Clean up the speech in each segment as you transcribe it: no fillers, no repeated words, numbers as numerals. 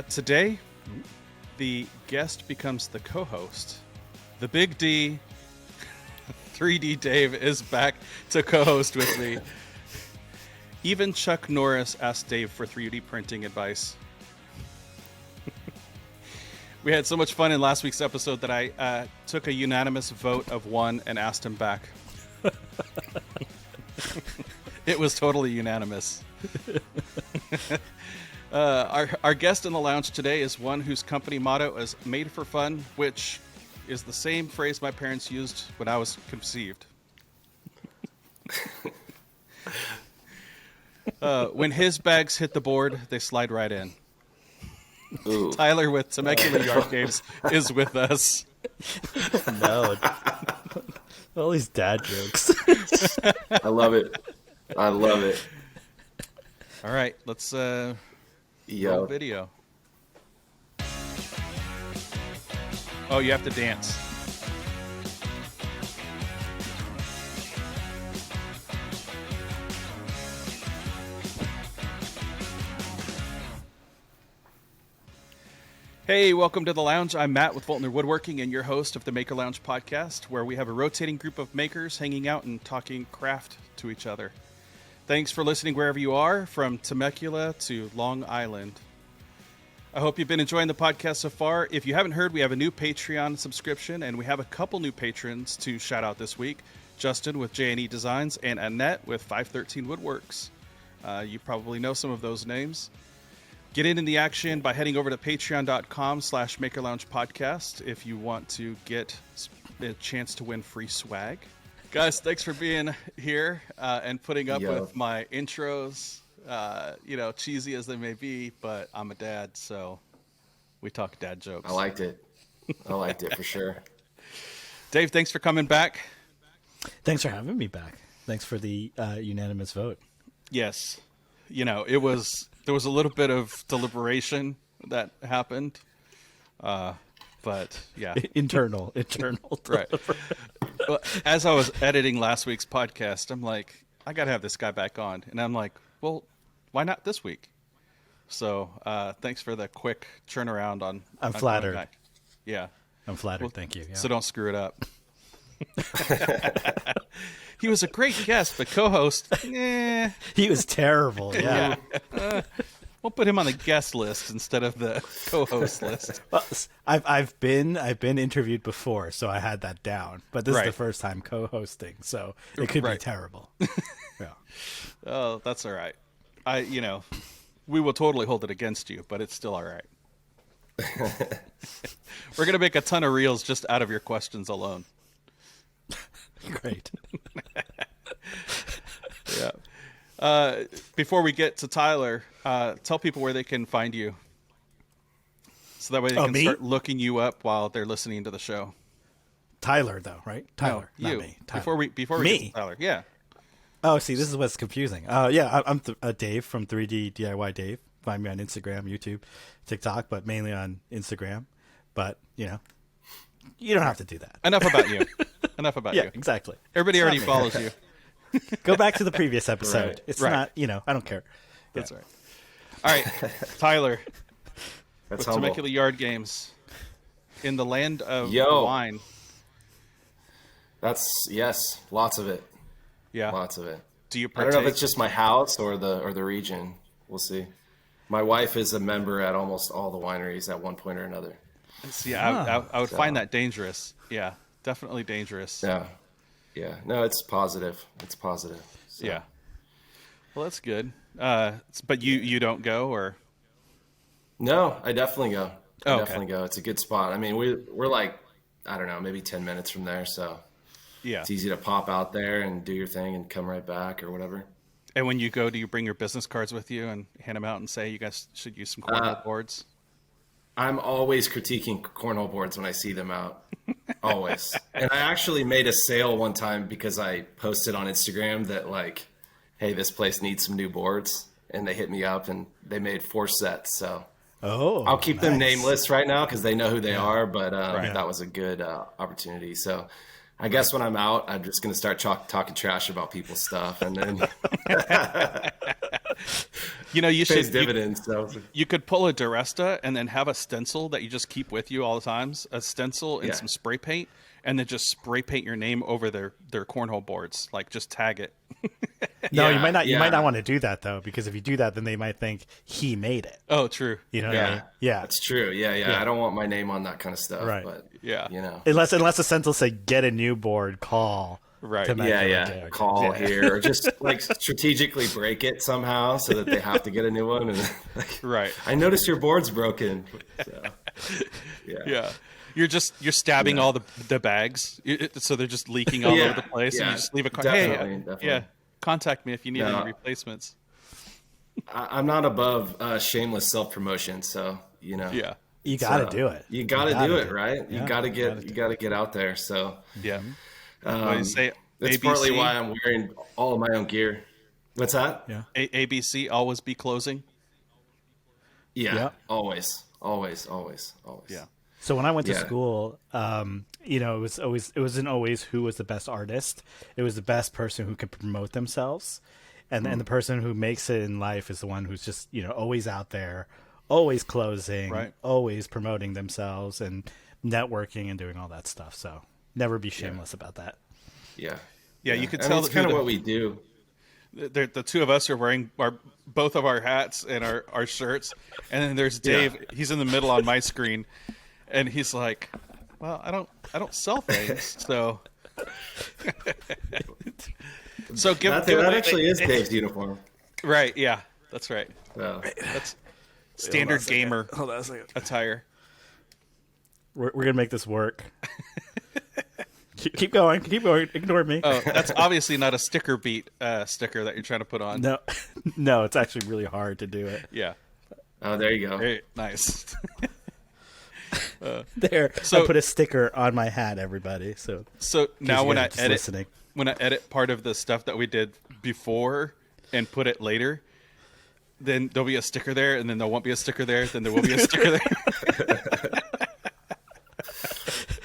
Today, the guest becomes the co-host. The Big D, 3D Dave, is back to co-host with me. Even Chuck Norris asked Dave for 3D printing advice. We had so much fun in last week's episode that I took a unanimous vote of 1 and asked him back. It was totally unanimous. Our guest in the lounge today is one whose company motto is "Made for Fun," which is the same phrase my parents used when I was conceived. When his bags hit the board, they slide right in. Ooh. Tyler with Temecula Yard Games is with us. No. All these dad jokes. I love it. I love it. All right, let's roll video. Oh, you have to dance. Hey, welcome to the lounge. I'm Matt with Voeltner Woodworking and your host of the Maker Lounge podcast, where we have a rotating group of makers hanging out and talking craft to each other. Thanks for listening wherever you are, from Temecula to Long Island. I hope you've been enjoying the podcast so far. If you haven't heard, we have a new Patreon subscription, and we have a couple new patrons to shout out this week. Justin with J&E Designs and Annette with 513 Woodworks. You probably know some of those names. Get in the action by heading over to patreon.com/MakerLoungePodcast if you want to get a chance to win free swag. Guys, thanks for being here and putting up with my intros, cheesy as they may be, but I'm a dad, so we talk dad jokes. I liked it. For sure. Dave, thanks for coming back. Thanks for having me back. Thanks for the unanimous vote. Yes. There was a little bit of deliberation that happened, but yeah. Internal. Right. Well, as I was editing last week's podcast, I'm like, I got to have this guy back on. And I'm like, well, why not this week? So thanks for the quick turnaround on. I'm flattered. Back. Yeah. I'm flattered. Well, thank you. Yeah. So don't screw it up. He was a great guest, but co-host, he was terrible. Yeah. We'll put him on the guest list instead of the co-host list. Well, I've been interviewed before, so I had that down. But this is the first time co-hosting, so it could be terrible. Yeah. Oh, that's all right. We will totally hold it against you, but it's still all right. We're gonna make a ton of reels just out of your questions alone. Great. Yeah. Before we get to Tyler, tell people where they can find you, so that way they can start looking you up while they're listening to the show. Tyler, though, right? Tyler, no, not me. Tyler. Before we get to Tyler, yeah. Oh, see, this is what's confusing. I'm Dave from 3D DIY Dave. Find me on Instagram, YouTube, TikTok, but mainly on Instagram. But you don't have to do that. Enough about you. Yeah, exactly. Everybody already follows you. Go back to the previous episode. Right. It's not, I don't care. That's right. All right, Tyler. That's with Temecula Yard Games in the land of wine. Yes, lots of it. Yeah, lots of it. Do you? I don't know if it's just my house or the region. We'll see. My wife is a member at almost all the wineries at one point or another. See, I would find that dangerous. Yeah, definitely dangerous. Yeah. No, it's positive. So. Yeah. Well, that's good. But you don't go, or? No, I definitely go. Definitely go. It's a good spot. I mean, we're like, I don't know, maybe 10 minutes from there. So yeah, it's easy to pop out there and do your thing and come right back or whatever. And when you go, do you bring your business cards with you and hand them out and say, you guys should use some cornhole boards? I'm always critiquing cornhole boards when I see them out. Always. And I actually made a sale one time because I posted on Instagram that like, hey, this place needs some new boards. And they hit me up and they made 4 sets. So I'll keep them nameless right now because they know who they are. But that was a good opportunity. So I guess when I'm out, I'm just going to start talking trash about people's stuff. And then You know, you Pays should dividends. So you could pull a Duresta and then have a stencil that you just keep with you all the times, a stencil and Yeah. some spray paint, and then just spray paint your name over their cornhole boards. Like just tag it. No, Yeah, you might not. You might yeah. not want to do that though, because if you do that, then they might think he made it. Oh, true. You know what I Yeah, mean? Yeah. that's true. Yeah. I don't want my name on that kind of stuff. Right. But Yeah. you know. Unless the stencil say "Get a new board, call." Right. Temecula Yeah. Yard Call Games. here, or just like strategically break it somehow so that they have to get a new one. And like, Right. I noticed your board's broken. So, Yeah. You're stabbing all the bags, so they're just leaking all over the place, and yeah, you just leave a definitely. yeah, contact me if you need No. any replacements. I'm not above shameless self promotion, so you know. Yeah, You got to So, do it. You got to do it, right? Yeah, you got to get out there. So yeah. What do you say? that's ABC? partly why I'm wearing all of my own gear. What's that? Yeah. ABC always be closing. Yeah, Yeah. always. Yeah. So when I went to Yeah. school, you know, it wasn't always who was the best artist. It was the best person who could promote themselves, and the person who makes it in life is the one who's just, you know, always out there, always closing, Right. always promoting themselves and networking and doing all that stuff. So never be shameless about that. Yeah. Yeah, you could I mean, tell it's that kind of who what we do. the two of us are wearing both of our hats and our shirts, and then there's Dave. Yeah. He's in the middle on my screen, and he's like, "Well, I don't sell things, so." So That actually is Dave's uniform. right. Yeah, that's right. So, That's standard gamer Hold on a second. attire. We're gonna make this work. Keep going. Ignore me. Oh, that's obviously not a sticker beat sticker that you're trying to put on. No, no, it's actually really hard to do it. Yeah. oh, there you go. Great. Nice. There, So- I put a sticker on my hat, everybody. So So now you when guys I are just edit, listening. when I edit part of the stuff that we did before and put it later, then there'll be a sticker there, and then there won't be a sticker there, then there will be a sticker there.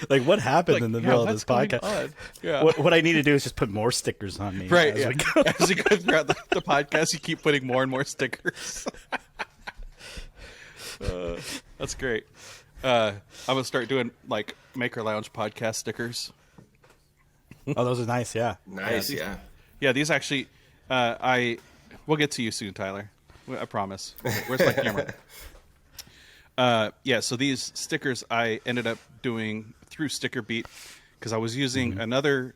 Like, what happened in the middle of what's this going podcast? on? Yeah. What I need to do is just put more stickers on me. Right. as Yeah. we go. As you go throughout the podcast, you keep putting more and more stickers. That's great. I'm gonna start doing like Maker Lounge podcast stickers. Oh, those are nice. Yeah. Nice, these- yeah. Yeah, these actually, we'll get to you soon, Tyler. I promise. Where's my camera? Yeah, so these stickers I ended up doing through Sticker Beat because I was using another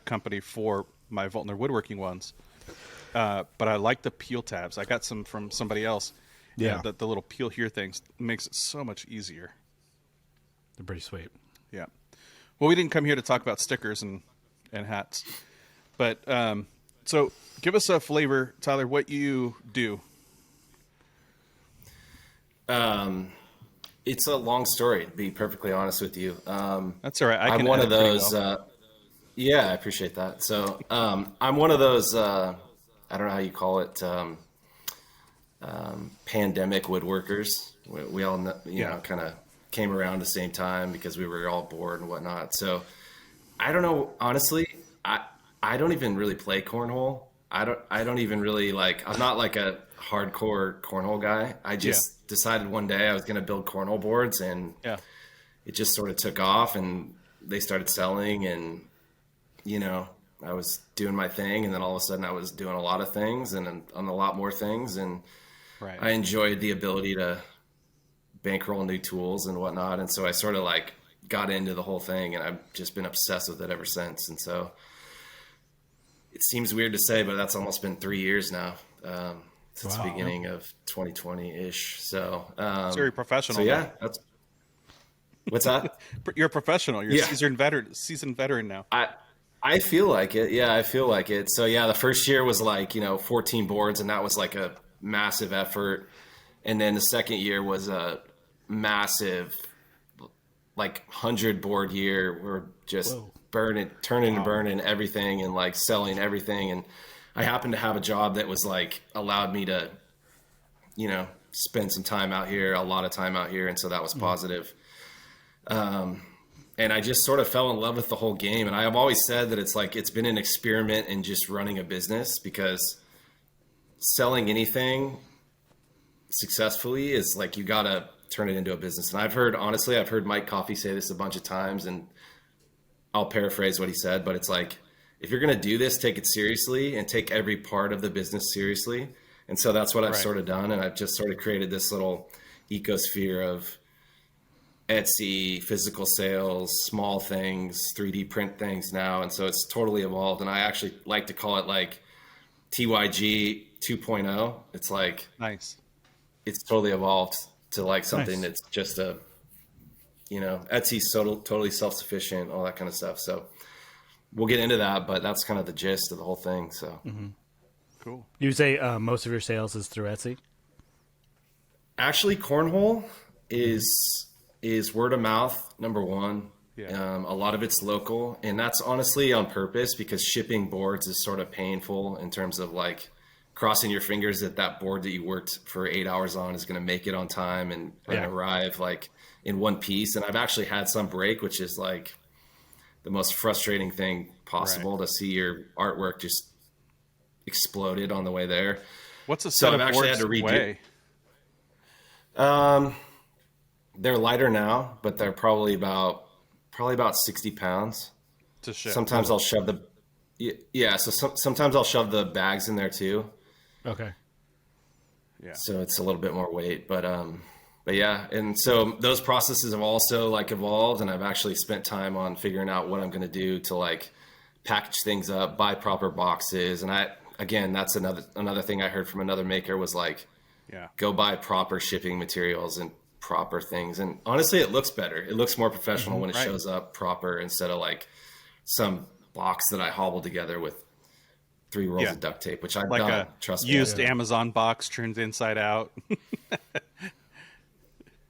company for my Voeltner Woodworking ones. But I like the peel tabs. I got some from somebody else. Yeah. The little peel here things makes it so much easier. They're pretty sweet. Yeah. Well, we didn't come here to talk about stickers and hats. But so give us a flavor, Tyler, what you do. It's a long story, to be perfectly honest with you. That's all right. I'm one of edit pretty those. well. Yeah, I appreciate that. So I'm one of those. I don't know how you call it. Pandemic woodworkers. We all, kind of came around the same time because we were all bored and whatnot. So I don't know. Honestly, I don't even really play cornhole. I don't even really like. I'm not like a hardcore cornhole guy. I just decided one day I was going to build cornhole boards, and it just sort of took off, and they started selling, and I was doing my thing, and then all of a sudden I was doing a lot of things and on a lot more things, and Right. I enjoyed the ability to bankroll new tools and whatnot, and so I sort of like got into the whole thing, and I've just been obsessed with it ever since. And so it seems weird to say, but that's almost been 3 years now, since the beginning of 2020-ish. So It's very professional. So yeah, now. that's what's that? You're a professional. You're Yeah. a seasoned veteran now. I feel like it. Yeah, I feel like it. So yeah, the first year was like, 14 boards, and that was like a massive effort. And then the second year was a massive, like 100 board year. We're just turning and burning everything and like selling everything. And I happened to have a job that was like allowed me to, spend some time out here, a lot of time out here. And so that was positive. And I just sort of fell in love with the whole game. And I have always said that it's been an experiment in just running a business, because selling anything successfully is like, you gotta turn it into a business. And I've heard Mike Coffey say this a bunch of times, and I'll paraphrase what he said, but it's like, if you're going to do this, take it seriously and take every part of the business seriously. And so that's what I've sort of done. And I've just sort of created this little ecosphere of Etsy, physical sales, small things, 3D print things now. And so it's totally evolved. And I actually like to call it like TYG 2.0. It's like, nice. It's totally evolved to like something that's just a, Etsy's totally self-sufficient, all that kind of stuff. So we'll get into that, but that's kind of the gist of the whole thing. So Cool. You say most of your sales is through Etsy? Actually, cornhole is word of mouth, number one. Yeah. A lot of it's local, and that's honestly on purpose, because shipping boards is sort of painful in terms of like crossing your fingers that board that you worked for 8 hours on is going to make it on time and arrive like in one piece. And I've actually had some break, which is like the most frustrating thing possible, to see your artwork just exploded on the way there. What's a set of I've actually had to redo. They're lighter now, but they're probably about 60 pounds to ship. Sometimes I'll shove sometimes I'll shove the bags in there too. Okay. Yeah. So it's a little bit more weight, but yeah. And so those processes have also like evolved, and I've actually spent time on figuring out what I'm going to do to like package things up, buy proper boxes. And that's another thing I heard from another maker was like, go buy proper shipping materials and proper things. And honestly, it looks better. It looks more professional when it shows up proper, instead of like some box that I hobbled together with 3 rolls of duct tape, which I've like done. a Trust me. Used Amazon box turned inside out.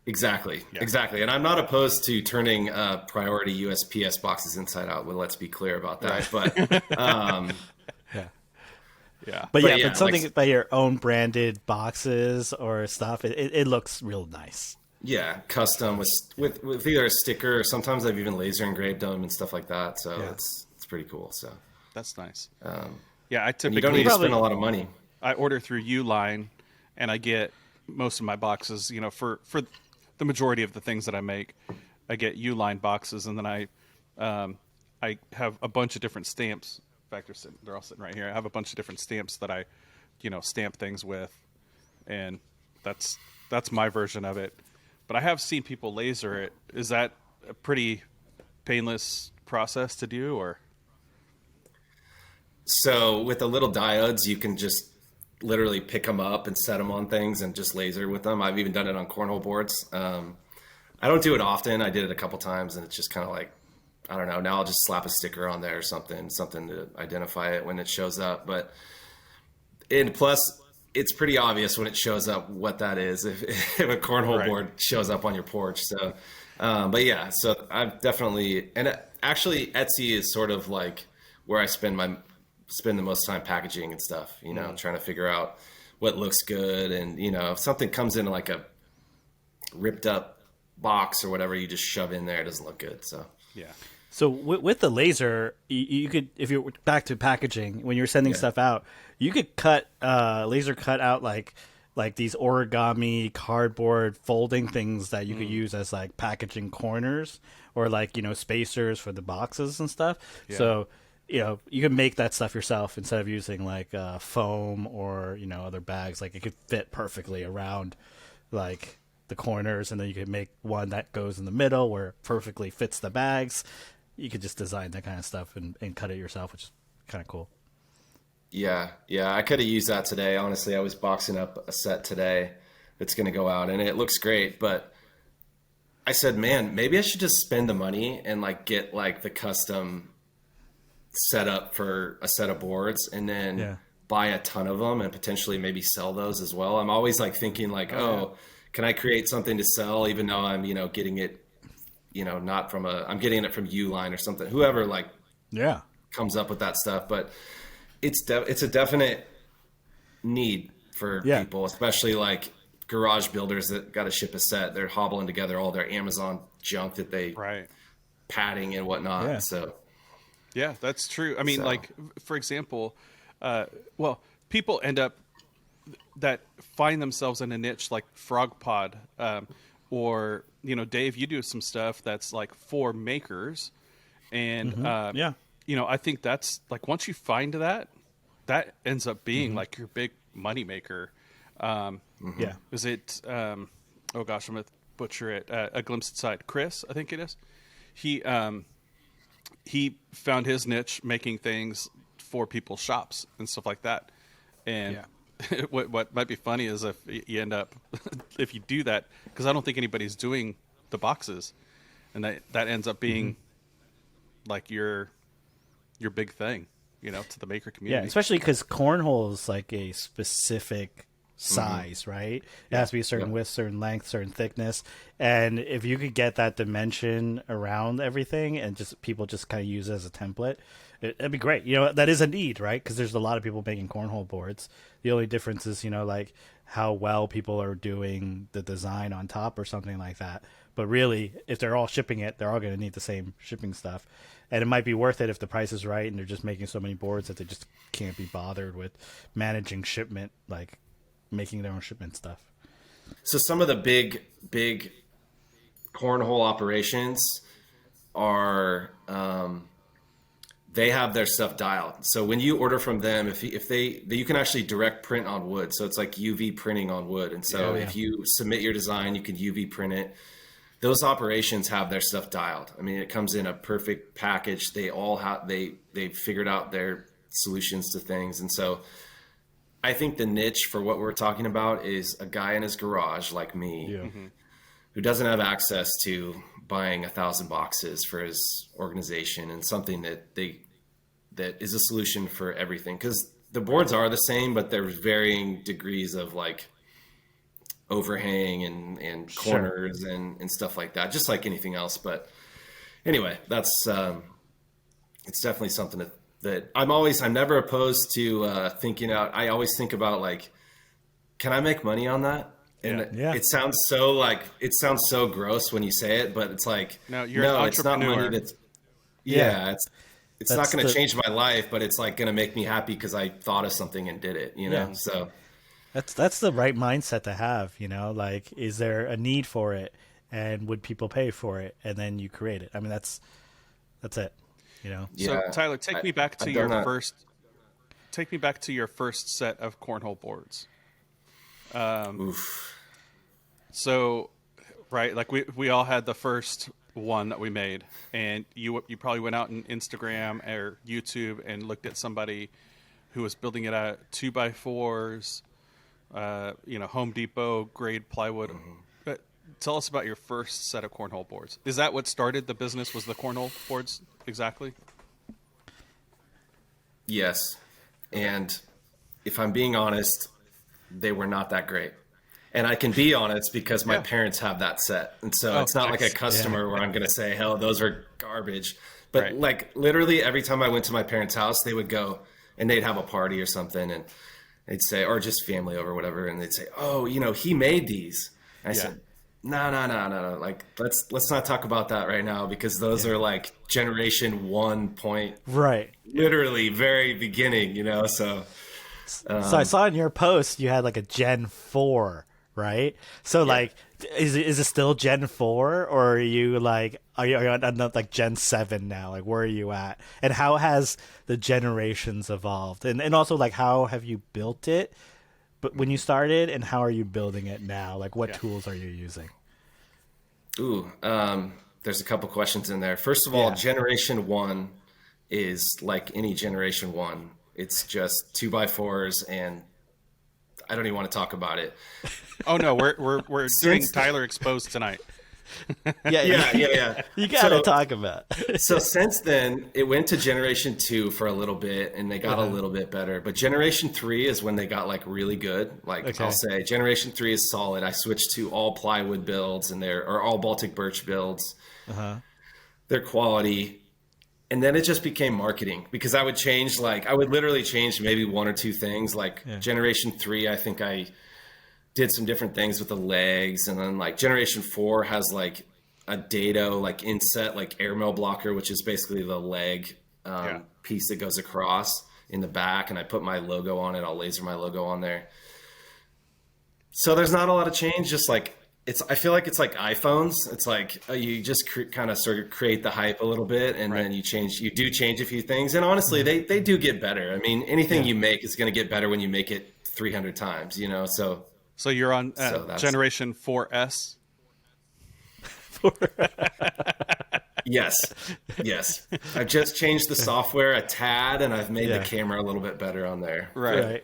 Exactly. And I'm not opposed to turning priority USPS boxes inside out. Well, let's be clear about that. But but something like, by your own branded boxes or stuff, it looks real nice. Yeah, custom with either a sticker, or sometimes I've even laser engraved them and stuff like that. So it's pretty cool. So that's nice. I typically you don't need to spend a lot of money. I order through Uline, and I get most of my boxes. For the majority of the things that I make, I get Uline boxes, and then I have a bunch of different stamps. In fact, they're all sitting right here. I have a bunch of different stamps that I, stamp things with, and that's my version of it. But I have seen people laser it. Is that a pretty painless process to do, or? So with the little diodes, you can just literally pick them up and set them on things and just laser with them. I've even done it on cornhole boards. I don't do it often. I did it a couple times, and it's just kind of like, I don't know. Now I'll just slap a sticker on there or something to identify it when it shows up. And plus, it's pretty obvious when it shows up what that is if a cornhole board shows up on your porch. So, so I've definitely, and actually Etsy is sort of like where I spend the most time packaging and stuff, trying to figure out what looks good. And, if something comes in like a ripped up box or whatever, you just shove in there, it doesn't look good. So, yeah. So with the laser, you could, if you're back to packaging, when you're sending stuff out, you could laser cut out like these origami cardboard folding things that you could use as like packaging corners, or like, spacers for the boxes and stuff. Yeah. So, you can make that stuff yourself instead of using like foam or, other bags. Like it could fit perfectly around like the corners, and then you could make one that goes in the middle where it perfectly fits the bags. You could just design that kind of stuff and cut it yourself, which is kind of cool. Yeah. I could have used that today. Honestly, I was boxing up a set today that's going to go out, and it looks great. But I said, man, maybe I should just spend the money and like get like the custom setup for a set of boards, and then buy a ton of them and potentially maybe sell those as well. I'm always like thinking like, can I create something to sell, even though I'm, getting it, not from I'm getting it from Uline or something, whoever like comes up with that stuff. But it's a definite need for people, especially like garage builders that got to ship a set. They're hobbling together all their Amazon junk that they padding and whatnot. Yeah. So yeah, that's true. I mean, like for example, people end up that find themselves in a niche like Frog Pod, or Dave, you do some stuff that's like for makers, and Yeah. I think that's like once you find that ends up being like your big money maker. Yeah. Is it? Oh gosh, I'm gonna butcher it. A Glimpse Inside. Chris, I think it is. He found his niche making things for people's shops and stuff like that. And what might be funny is if you end up if you do that, because I don't think anybody's doing the boxes, and that ends up being like your big thing, to the maker community. Yeah, especially because cornhole is like a specific size, right? It has to be a certain width, certain length, certain thickness. And if you could get that dimension around everything and just people just kind of use it as a template, it'd be great. That is a need, right? Because there's a lot of people making cornhole boards. The only difference is, like how well people are doing the design on top or something like that. But really, if they're all shipping it, they're all going to need the same shipping stuff. And it might be worth it if the price is right and they're just making so many boards that they just can't be bothered with managing shipment, like making their own shipment stuff. So some of the big cornhole operations are they have their stuff dialed. So when you order from them, if you can actually direct print on wood. So it's like UV printing on wood. And so if you submit your design, you can UV print it. Those operations have their stuff dialed. I mean, it comes in a perfect package. They all have they figured out their solutions to things. And so I think the niche for what we're talking about is a guy in his garage like me who doesn't have access to buying 1,000 boxes for his organization, and something that is a solution for everything. Because the boards are the same, but there's varying degrees of like overhang and corners and stuff like that, just like anything else. But anyway, that's it's definitely something that I'm never opposed to thinking out. I always think about like, can I make money on that? And it sounds so gross when you say it, but it's like, no, it's not money that's, it's not going to change my life, but it's like going to make me happy because I thought of something and did it, so. That's the right mindset to have, like, is there a need for it and would people pay for it? And then you create it. I mean, that's it, So Tyler, take me back to your first set of cornhole boards. So, right, like we all had the first one that we made, and you probably went out on Instagram or YouTube and looked at somebody who was building it out 2x4s, Home Depot grade plywood. But tell us about your first set of cornhole boards. Is that what started the business? Was the cornhole boards exactly? Yes, and if I'm being honest, they were not that great. And I can be honest because my parents have that set. And so it's not like a customer where I'm going to say, hell, those are garbage. But like literally every time I went to my parents' house, they would go and they'd have a party or something. And they'd say, or just family over, whatever. And they'd say, oh, he made these. And I said, no. Like, let's not talk about that right now, because those are like generation 1 point. Right. Literally very beginning, so. So I saw in your post, you had like a Gen 4. Right. So like, is it still Gen 4, or are you on like Gen 7 now? Like, where are you at? And how has the generations evolved? And also, like, how have you built it? But when you started, and how are you building it now? Like, what tools are you using? Ooh, there's a couple questions in there. First of all, Generation 1 is like any Generation 1. It's just 2x4s, and I don't even want to talk about it. Oh no, we're doing Tyler Exposed tonight. Yeah. You gotta talk about. So since then, it went to Generation 2 for a little bit, and they got a little bit better. But Generation 3 is when they got like really good. Like I'll say, Generation 3 is solid. I switched to all plywood builds, and or all Baltic birch builds. Their quality. And then it just became marketing, because I would literally change maybe one or two things. Like Generation 3, I think I did some different things with the legs. And then like Generation 4 has like a dado, like inset, like airmail blocker, which is basically the leg piece that goes across in the back. And I put my logo on it. I'll laser my logo on there. So there's not a lot of change. Just like I feel like it's like iPhones. It's like you just kind of sort of create the hype a little bit, and then you do change a few things. And honestly, they do get better. I mean, anything you make is going to get better when you make it 300 times. You know, so you're on generation 4S. Yes. I've just changed the software a tad, and I've made the camera a little bit better on there. Right.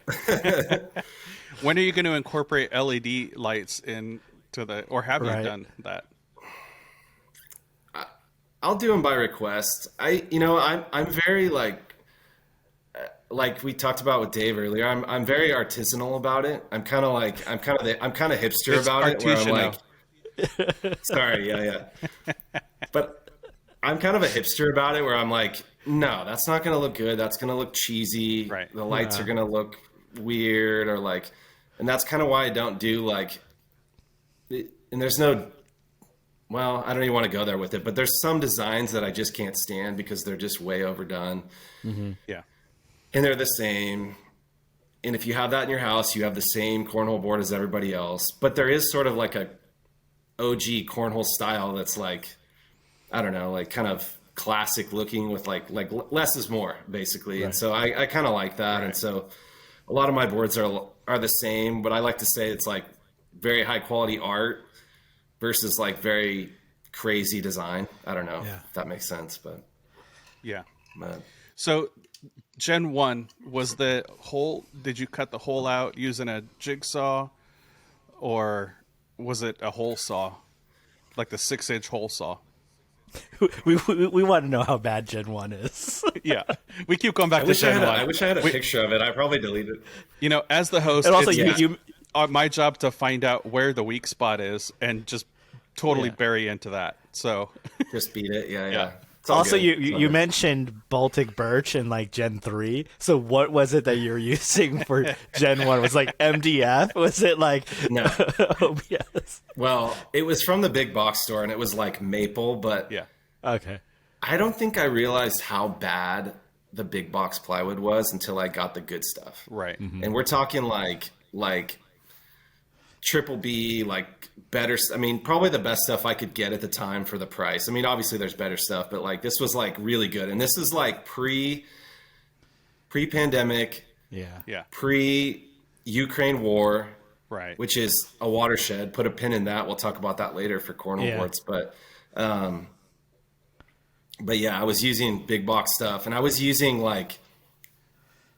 When are you going to incorporate LED lights into or have you done that? I'll do them by request. I'm very like we talked about with Dave earlier. I'm very artisanal about it. I'm kind of hipster about it. Where I'm like, sorry, yeah. But I'm kind of a hipster about it, where I'm like, no, that's not going to look good. That's going to look cheesy. Right. The lights are going to look weird, or like, and that's kind of why I don't do like. And there's no, well, I don't even want to go there with it, but there's some designs that I just can't stand because they're just way overdone. Mm-hmm. Yeah. And they're the same. And if you have that in your house, you have the same cornhole board as everybody else. But there is sort of like a OG cornhole style that's like, I don't know, like kind of classic looking with like less is more, basically. Right. And so I kind of like that. Right. And so a lot of my boards are the same, but I like to say it's like very high quality art versus like very crazy design. I don't know if that makes sense, but yeah. So Gen 1 was the hole. Did you cut the hole out using a jigsaw, or was it a hole saw, like the 6-inch hole saw? We want to know how bad Gen 1 is. Yeah, we keep going back to Gen 1. I wish I had a picture of it. I probably deleted it. You know, as the host, and also my job to find out where the weak spot is and just totally bury into that. So just beat it. Yeah. Also, you mentioned Baltic birch in like Gen 3. So what was it that you were using for Gen 1? Was it like MDF? Was it like no OBS? Well, it was from the big box store, and it was like maple, but okay. I don't think I realized how bad the big box plywood was until I got the good stuff. Right. Mm-hmm. And we're talking like triple B, like better. I mean, probably the best stuff I could get at the time for the price. I mean, obviously there's better stuff, but like this was like really good. And this is like pre-pandemic. Yeah. Pre-Ukraine war. Right. Which is a watershed. Put a pin in that. We'll talk about that later for cornhole boards. But yeah, I was using big box stuff, and I was using like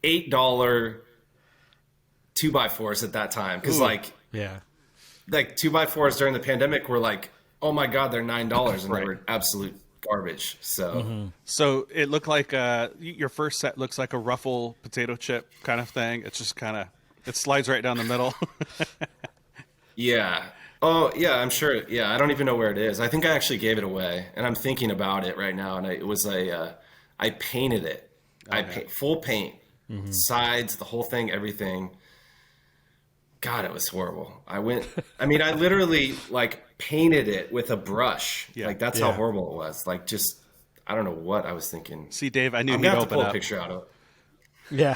$8 2x4s at that time. Cause like 2x4s during the pandemic were like, oh my God, they're $9, and they were absolute garbage. So, so it looked like your first set looks like a ruffle potato chip kind of thing. It's just kind of, it slides right down the middle. Yeah. Oh yeah, I'm sure. Yeah. I don't even know where it is. I think I actually gave it away, and I'm thinking about it right now. And I painted it. Okay. Full paint, sides, the whole thing, everything. God, it was horrible. I literally like painted it with a brush. Yeah. Like that's how horrible it was. Like just, I don't know what I was thinking. See, Dave, I knew you'd open pull a picture out of it. Yeah.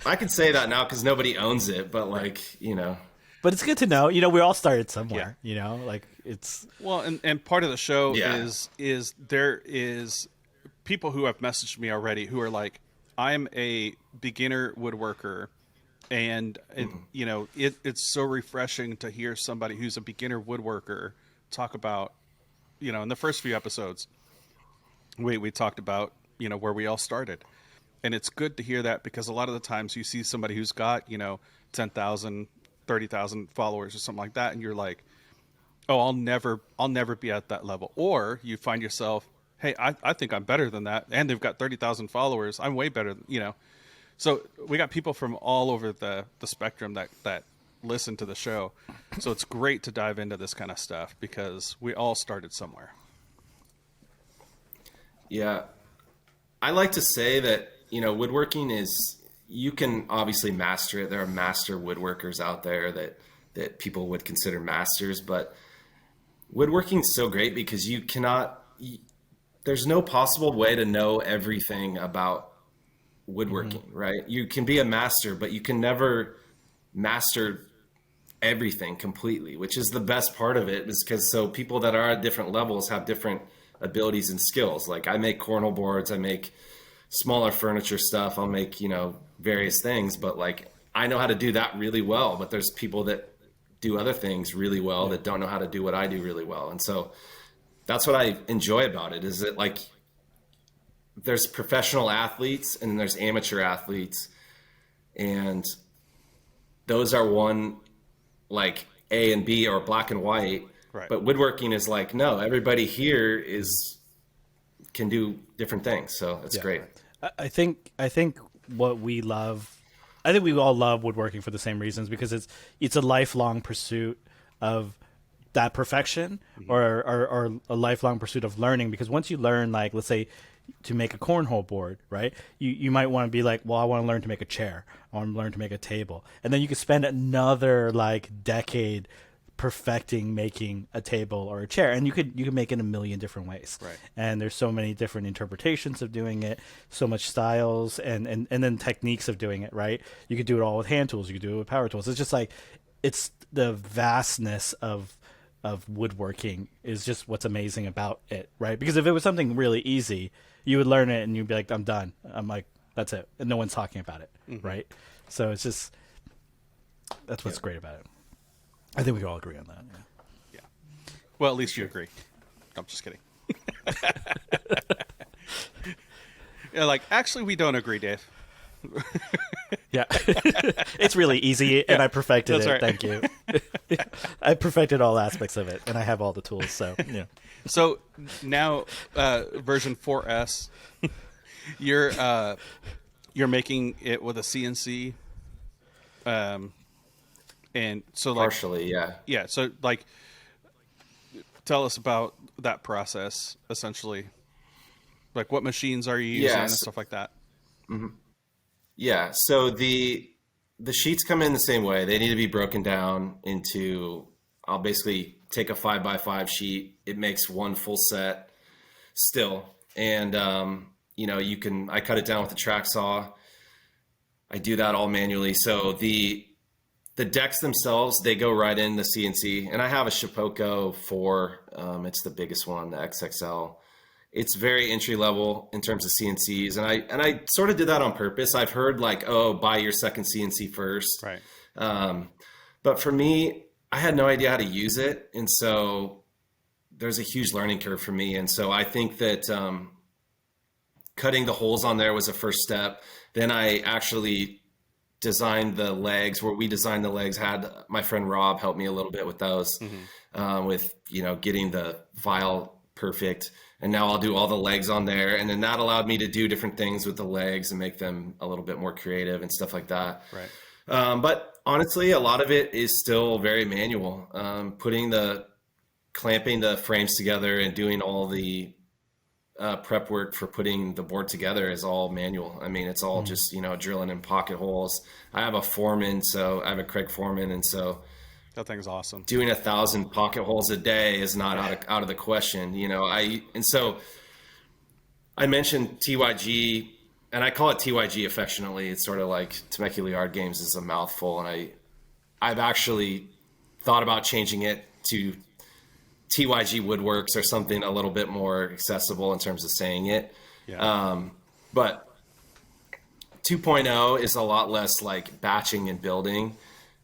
I can say that now because nobody owns it, but like, you know. But it's good to know. You know, we all started somewhere. You know, like it's and part of the show is there is people who have messaged me already who are like, I'm a beginner woodworker, and you know, it's so refreshing to hear somebody who's a beginner woodworker talk about, you know, in the first few episodes we talked about, you know, where we all started. And it's good to hear that, because a lot of the times you see somebody who's got, you know, 10,000, 30,000 followers or something like that, and you're like, oh, I'll never be at that level. Or you find yourself, hey, I think I'm better than that, and they've got 30,000 followers. I'm way better, you know. So we got people from all over the spectrum that listen to the show. So it's great to dive into this kind of stuff, because we all started somewhere. Yeah. I like to say that, you know, woodworking is, you can obviously master it. There are master woodworkers out there that people would consider masters, but woodworking is so great because there's no possible way to know everything about woodworking, right? You can be a master, but you can never master everything completely, which is the best part of it, is because so people that are at different levels have different abilities and skills. Like I make cornhole boards, I make smaller furniture stuff, I'll make, various things, but like I know how to do that really well, but there's people that do other things really well that don't know how to do what I do really well. And so that's what I enjoy about it, is that like there's professional athletes and there's amateur athletes, and those are one like A and B or black and white. Right. But woodworking is like, no, everybody here can do different things. So it's great. I think what we love, I think we all love woodworking for the same reasons, because it's a lifelong pursuit of that perfection, or a lifelong pursuit of learning. Because once you learn, like, let's say to make a cornhole board, right? You might want to be like, well, I want to learn to make a chair. I want to learn to make a table. And then you could spend another like decade perfecting making a table or a chair, and you could make it a million different ways. Right. And there's so many different interpretations of doing it, so much styles, and then techniques of doing it, right? You could do it all with hand tools, you could do it with power tools. It's just like, it's the vastness of woodworking is just what's amazing about it, right? Because if it was something really easy, you would learn it and you'd be like, I'm done. I'm like, that's it. And no one's talking about it, right? So it's just, that's what's great about it. I think we can all agree on that. Yeah. Well, at least you agree. I'm just kidding. Yeah, like, actually, we don't agree, Dave. Yeah. It's really easy, and I perfected that's it. right. Thank you. I perfected all aspects of it, and I have all the tools. So, yeah. So now, version 4S, you're making it with a CNC, and so like Partially, yeah. Yeah. So like, tell us about that process. Essentially, like what machines are you using and stuff like that. Yeah. So the sheets come in the same way. They need to be broken down into, I'll basically take a 5x5 sheet. It makes one full set still. And, I cut it down with a track saw. I do that all manually. So the decks themselves, they go right in the CNC, and I have a Shapeoko 4. It's the biggest one, the XXL. It's very entry level in terms of CNCs. And I sort of did that on purpose. I've heard like, oh, buy your second CNC first. Right. But for me, I had no idea how to use it. And so there's a huge learning curve for me. And so I think that cutting the holes on there was a first step. Then I actually designed the legs. Where we designed the legs, had my friend Rob help me a little bit with those, with, getting the file perfect. And now I'll do all the legs on there. And then that allowed me to do different things with the legs and make them a little bit more creative and stuff like that. Right. But honestly, a lot of it is still very manual. Clamping the frames together and doing all the prep work for putting the board together is all manual. I mean, it's all just, drilling in pocket holes. I have a Foreman, so I have a Craig Foreman. And so That thing's awesome. doing 1,000 pocket holes a day is not out of the question. So I mentioned TYG, and I call it TYG affectionately. It's sort of like Temecula Yard Games is a mouthful. And I've actually thought about changing it to TYG Woodworks or something a little bit more accessible in terms of saying it. Yeah. But 2.0 is a lot less like batching and building.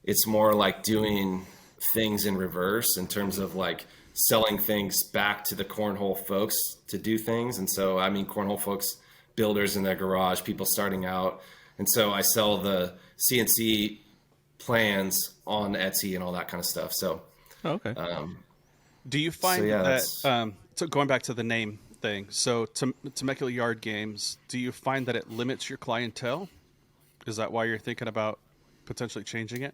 It's more like doing things in reverse in terms of like selling things back to the cornhole folks to do things. And so, cornhole folks, builders in their garage, people starting out. And so I sell the CNC plans on Etsy and all that kind of stuff. So, Okay. Do you find that so going back to the name thing, so Temecula Yard Games, do you find that it limits your clientele? Is that why you're thinking about potentially changing it?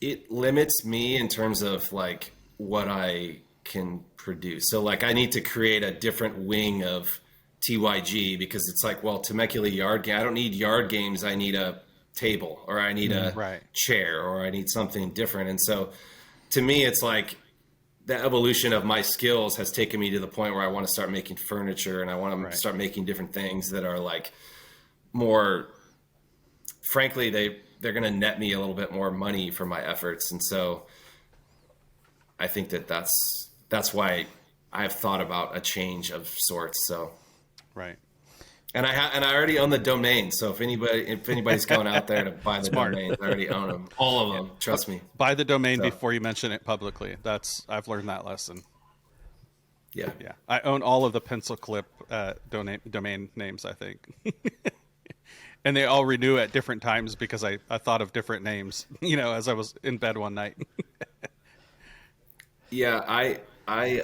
It limits me in terms of like what I can produce. So like I need to create a different wing of TYG because it's like, well, Temecula Yard Game, I don't need yard games. I need a table, or I need a chair, or I need something different. And so to me, it's like the evolution of my skills has taken me to the point where I want to start making furniture, and I want to start making different things that are like more, frankly, they're going to net me a little bit more money for my efforts. And so I think that's why I've thought about a change of sorts. So, right. And I already own the domain. So if anybody's going out there to buy the Smart. domains, I already own them. All of them. Trust me. Buy the domain before you mention it publicly. I've learned that lesson. Yeah. Yeah. I own all of the pencil clip domain names, I think. And they all renew at different times because I thought of different names, as I was in bed one night. Yeah, I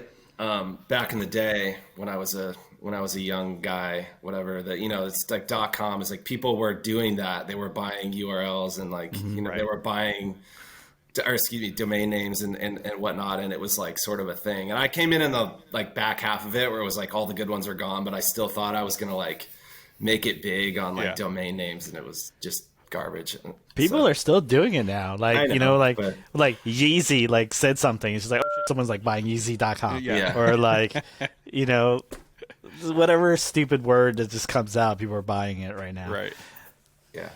back in the day when I was a young guy, whatever, that it's like .com is like people were doing that. They were buying URLs and like right. they were buying domain names and whatnot, and it was like sort of a thing. And I came in the like back half of it where it was like all the good ones are gone, but I still thought I was gonna like make it big on like domain names, and it was just garbage. People are still doing it now. Like, like Yeezy like said something. It's just like, oh shit, someone's like buying Yeezy.com. Yeah. Or like, whatever stupid word that just comes out, people are buying it right now. Right. Yeah.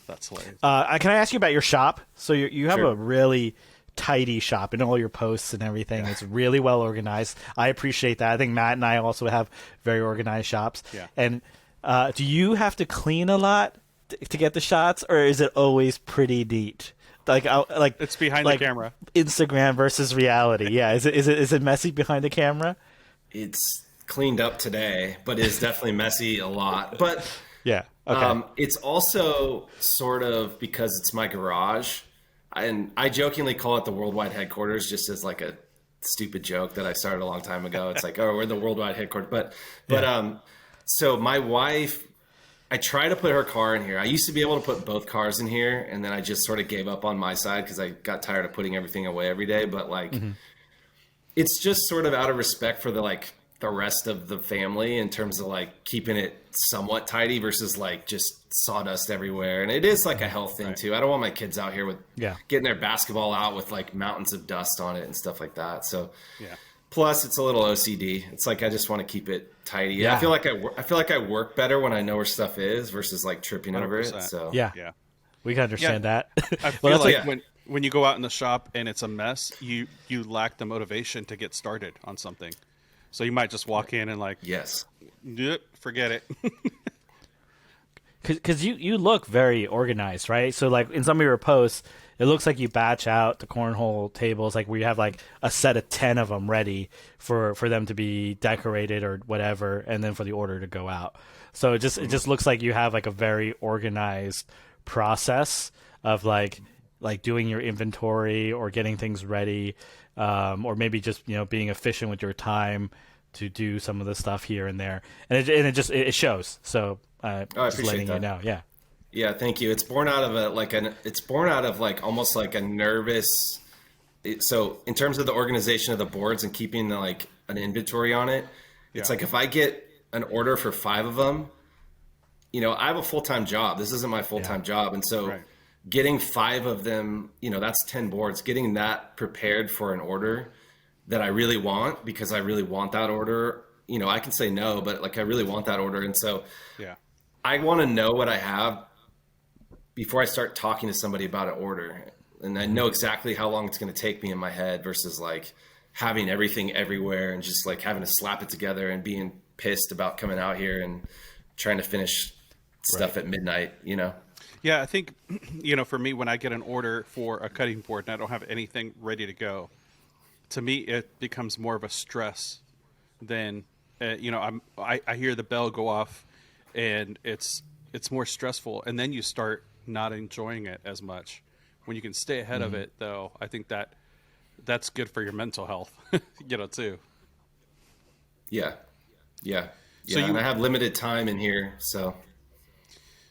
That's hilarious. Can I ask you about your shop? So you have Sure. a really tidy shop in all your posts and everything. It's really well organized. I appreciate that. I think Matt and I also have very organized shops. Yeah. And do you have to clean a lot to get the shots, or is it always pretty neat? Like it's behind the camera. Instagram versus reality. Yeah. Is it messy behind the camera? It's cleaned up today, but it's definitely messy a lot. But yeah. Okay. It's also sort of because it's my garage, and I jokingly call it the worldwide headquarters, just as like a stupid joke that I started a long time ago. It's like, oh, we're the worldwide headquarters. But so my wife, I try to put her car in here. I used to be able to put both cars in here, and then I just sort of gave up on my side because I got tired of putting everything away every day. But like, it's just sort of out of respect for the rest of the family in terms of like keeping it somewhat tidy versus like just sawdust everywhere. And it is like a health thing too. I don't want my kids out here with getting their basketball out with like mountains of dust on it and stuff like that. So plus it's a little OCD. It's like I just want to keep it tidy. Yeah. I feel like I work better when I know where stuff is versus like tripping over it. So yeah, we can understand that. I feel like when you go out in the shop and it's a mess, you lack the motivation to get started on something. So you might just walk in and like, forget it. Because you look very organized, right? So like in some of your posts, it looks like you batch out the cornhole tables, like where you have like a set of 10 of them ready for them to be decorated or whatever, and then for the order to go out. So it just looks like you have like a very organized process of like doing your inventory or getting things ready, or maybe just being efficient with your time to do some of the stuff here and there, and it shows. So just letting you know, yeah, thank you. It's born out of almost like a nervous. So in terms of the organization of the boards and keeping like an inventory on it, it's like if I get an order for 5 of them, I have a full-time job. This isn't my full-time job, and so. Getting 5 of them, that's 10 boards, getting that prepared for an order that I really want, because I really want that order. I can say no, but like I really want that order. And so I want to know what I have before I start talking to somebody about an order. And I know exactly how long it's going to take me in my head versus like having everything everywhere and just like having to slap it together and being pissed about coming out here and trying to finish stuff at midnight, Yeah, I think, for me, when I get an order for a cutting board and I don't have anything ready to go, to me, it becomes more of a stress than, I hear the bell go off and it's more stressful. And then you start not enjoying it as much. When you can stay ahead of it, though, I think that's good for your mental health, too. Yeah. So and I have limited time in here, so.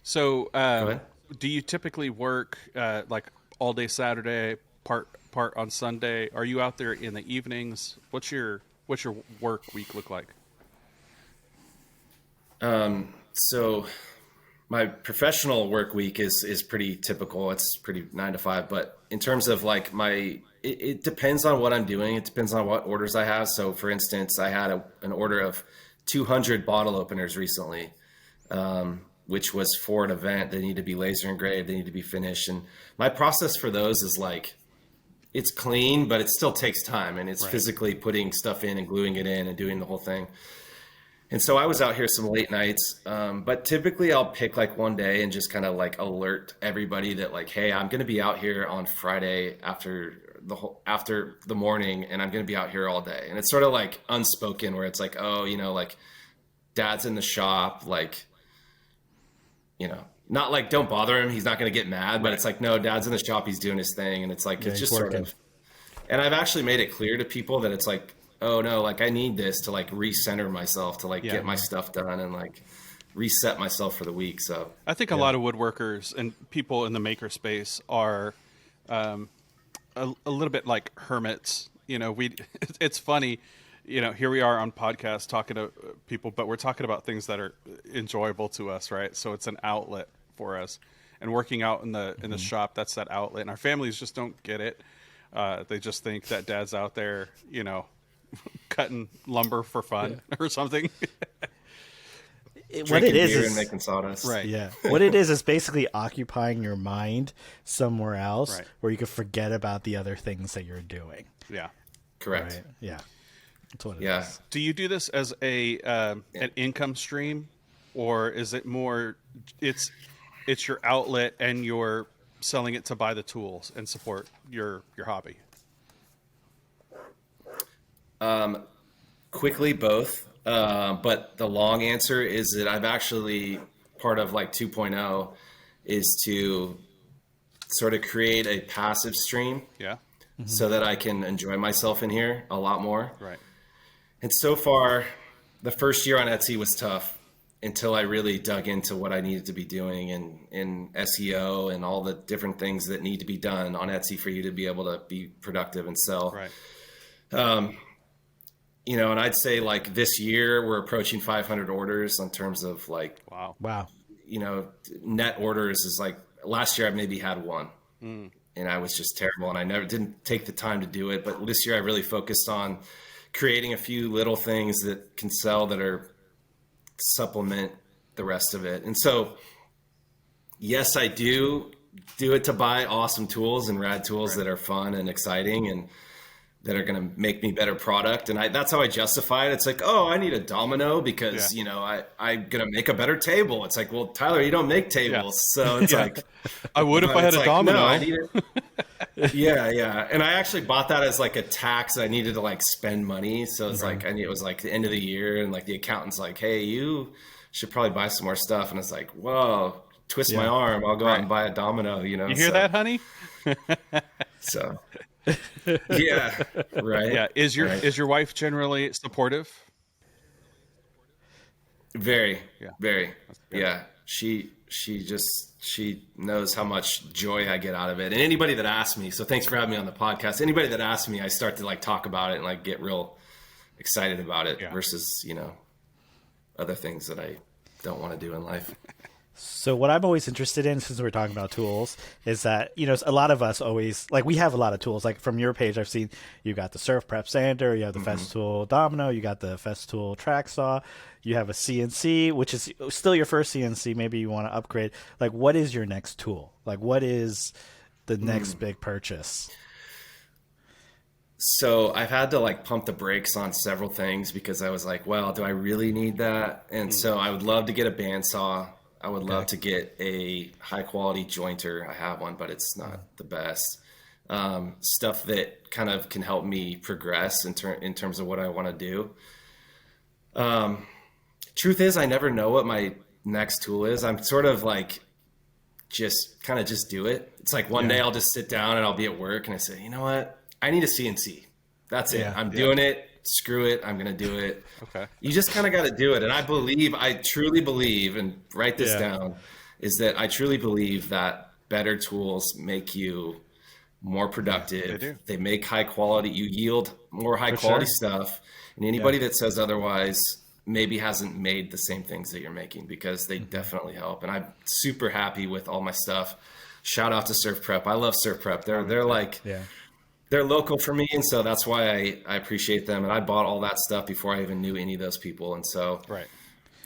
So, go ahead. Do you typically work like all day Saturday, part on Sunday? Are you out there in the evenings? What's your work week look like? So my professional work week is pretty typical. It's pretty 9 to 5, but in terms of like it depends on what I'm doing. It depends on what orders I have. So for instance, I had an order of 200 bottle openers recently. which was for an event. They need to be laser engraved. They need to be finished. And my process for those is like, it's clean, but it still takes time. And it's physically putting stuff in and gluing it in and doing the whole thing. And so I was out here some late nights, but typically I'll pick like one day and just kind of like alert everybody that like, hey, I'm going to be out here on Friday after the morning, and I'm going to be out here all day. And it's sort of like unspoken, where it's like, oh, you know, like Dad's in the shop, like, you know, not like don't bother him, he's not going to get mad, but it's like, no, Dad's in the shop, he's doing his thing. And it's like, it's just sort of, and I've actually made it clear to people that it's like, oh no, like I need this to like recenter myself, to like get my stuff done and like reset myself for the week. So I think a lot of woodworkers and people in the maker space are a little bit like hermits. You know, it's funny, you know, here we are on podcast talking to people, but we're talking about things that are enjoyable to us, right? So it's an outlet for us, and working out in the shop, that's that outlet. And our families just don't get it. They just think that Dad's out there, you know, cutting lumber for fun or something. What it is and making sawdust. Right. Yeah. What it is basically occupying your mind somewhere else where you can forget about the other things that you're doing. Yeah. Correct. Right? Yeah. That's what it is. Do you do this as an income stream, or is it more it's your outlet and you're selling it to buy the tools and support your hobby? Quickly, both. But the long answer is that I've actually, part of like 2.0 is to sort of create a passive stream. Yeah. So that I can enjoy myself in here a lot more. Right. And so far, the first year on Etsy was tough until I really dug into what I needed to be doing in SEO and all the different things that need to be done on Etsy for you to be able to be productive and sell. Right. You know, and I'd say like this year we're approaching 500 orders in terms of like, wow, you know, net orders is like last year I maybe had one and I was just terrible and I didn't take the time to do it. But this year I really focused on creating a few little things that can sell that are supplement the rest of it. And so, yes, I do it to buy awesome tools and rad tools that are fun and exciting and that are going to make me better product. And that's how I justify it. It's like, oh, I need a domino because, you know, I'm going to make a better table. It's like, well, Tyler, you don't make tables. So it's like, I would if I had a domino. No, I need it. Yeah. And I actually bought that as like a tax. I needed to like spend money. So it's like, it was like the end of the year and like the accountant's like, hey, you should probably buy some more stuff. And it's like, whoa, twist my arm. I'll go out and buy a domino, you know? You hear that, honey? So... yeah, right. Yeah. Is your wife generally supportive? Very. Yeah. She knows how much joy I get out of it. And anybody that asks me, so thanks for having me on the podcast. Anybody that asks me, I start to like talk about it and like get real excited about it versus, you know, other things that I don't want to do in life. So what I'm always interested in, since we're talking about tools, is that, you know, a lot of us always, like, we have a lot of tools. Like from your page, I've seen you got the Surf Prep Sander, you have the Festool Domino, you got the Festool Track Saw, you have a CNC, which is still your first CNC. Maybe you want to upgrade. Like, what is your next tool? Like, what is the next big purchase? So I've had to like pump the brakes on several things because I was like, well, do I really need that? And so I would love to get a bandsaw. I would love to get a high quality jointer. I have one, but it's not the best. Stuff that kind of can help me progress in terms of what I want to do. Truth is, I never know what my next tool is. I'm sort of like, just do it. It's like one day I'll just sit down and I'll be at work and I say, you know what? I need a CNC. That's it. I'm doing it. Screw it. I'm going to do it. Okay. You just kind of got to do it. And I truly believe, and write this down, is that I truly believe that better tools make you more productive. They do. They make high quality, you yield more high quality stuff. And anybody that says otherwise maybe hasn't made the same things that you're making, because they definitely help. And I'm super happy with all my stuff. Shout out to Surf Prep. I love Surf Prep. They're like, they're local for me, and so that's why I appreciate them. And I bought all that stuff before I even knew any of those people, and so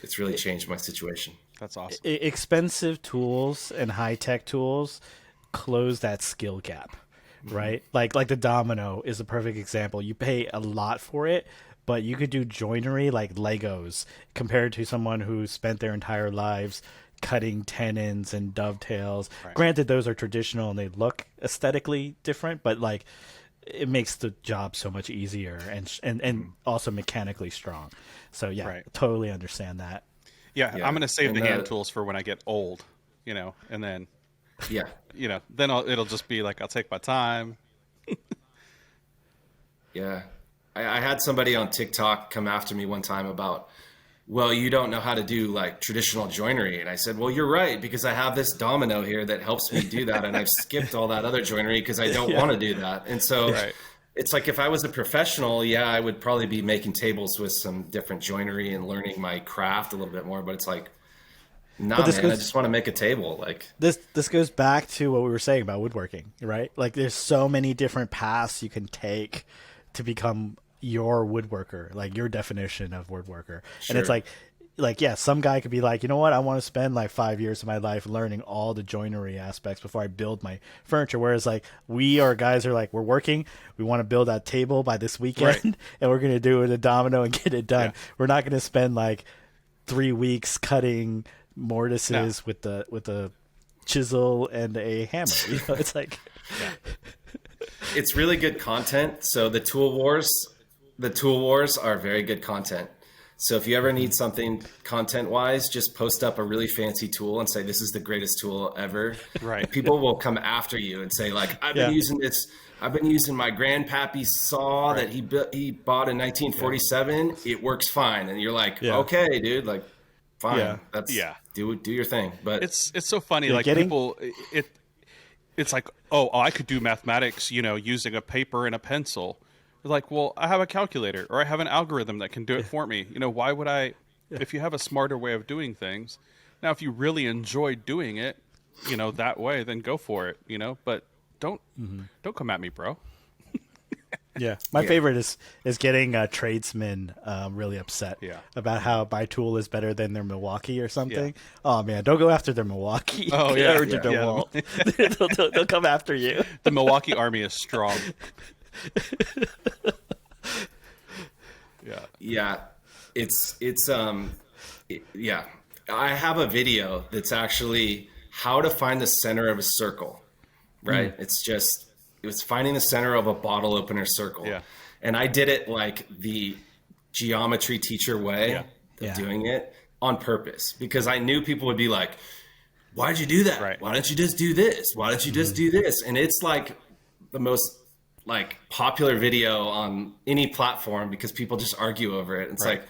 it's really changed my situation. That's awesome. Expensive tools and high-tech tools close that skill gap, right? Like the domino is a perfect example. You pay a lot for it, but you could do joinery like Legos compared to someone who spent their entire lives cutting tenons and dovetails. Right. Granted, those are traditional and they look aesthetically different, but like it makes the job so much easier and also mechanically strong. So yeah, Right. totally understand that. Yeah, I'm going to save And the hand tools for when I get old, and then, Yeah. then it'll just be like, I'll take my time. Yeah. I had somebody on TikTok come after me one time about, well, you don't know how to do like traditional joinery. And I said, well, you're right, because I have this domino here that helps me do that. And I've skipped all that other joinery because I don't want to do that. And so Right. it's like, if I was a professional, yeah, I would probably be making tables with some different joinery and learning my craft a little bit more. But it's like, nah, man, I just want to make a table. Like This goes back to what we were saying about woodworking, right? Like there's so many different paths you can take to become your woodworker, like your definition of woodworker. Sure. And it's like, yeah, some guy could be like, you know what? I want to spend like 5 years of my life learning all the joinery aspects before I build my furniture. Whereas like we are guys are like, we're working, we want to build that table by this weekend Right. and we're going to do it a domino and get it done. Yeah. We're not going to spend like 3 weeks cutting mortises with the chisel and a hammer. It's like, it's really good content. So the tool wars are very good content. So if you ever need something content wise, just post up a really fancy tool and say, this is the greatest tool ever. Right. People will come after you and say like, I've been using this. I've been using my grandpappy's saw that he bought in 1947. It works fine. And you're like, okay, dude, like fine. Do your thing. But It's so funny. Like people, it's like, oh, I could do mathematics, using a paper and a pencil. Like, well, I have a calculator or I have an algorithm that can do it for me. Why would I, if you have a smarter way of doing things, now, if you really enjoy doing it, that way, then go for it, but don't come at me, bro. yeah. My favorite is getting tradesmen really upset about how my tool is better than their Milwaukee or something. Yeah. Oh man, don't go after their Milwaukee. Oh yeah. Or DeWalt. They'll come after you. The Milwaukee army is strong. Yeah, I have a video that's actually how to find the center of a circle, right? It's finding the center of a bottle opener circle. Yeah. And I did it like the geometry teacher way of doing it on purpose, because I knew people would be like, why'd you do that? Right. Why don't you just do this? Why don't you just do this? And it's like the most like popular video on any platform because people just argue over it. It's like,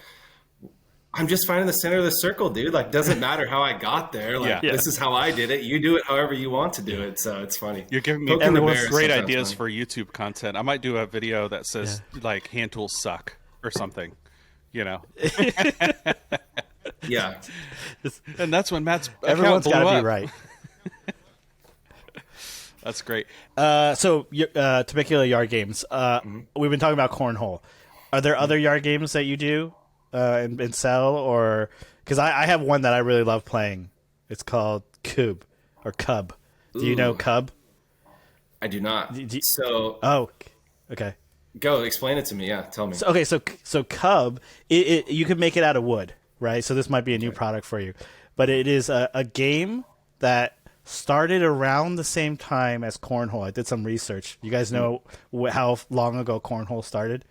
I'm just finding the center of the circle, dude. Like, doesn't matter how I got there. Like, this is how I did it. You do it however you want to do it. So it's funny. You're giving me great ideas for YouTube content. I might do a video that says like hand tools suck or something, Yeah. And that's when Matt's Everyone's got to be right. That's great. So Temecula Yard Games. We've been talking about cornhole. Are there other yard games that you do and sell, or because I have one that I really love playing. It's called Cub. Do you know Cub? I do not. Okay. Go explain it to me. Yeah, tell me. So Cub, you can make it out of wood, right? So this might be a new product for you, but it is a game that started around the same time as cornhole. I did some research. You guys know how long ago cornhole started?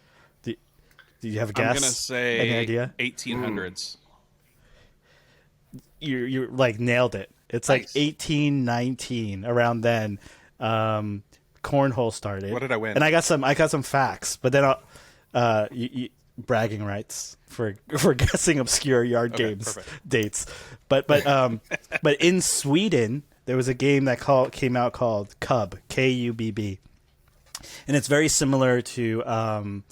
Do you have a guess? I'm gonna say any idea? 1800s. You like nailed it. It's like 1819, around then. Cornhole started. What did I win? And I got some facts, but then bragging rights for guessing obscure yard games dates. But in Sweden there was a game that came out called Cub, Kubb, and it's very similar to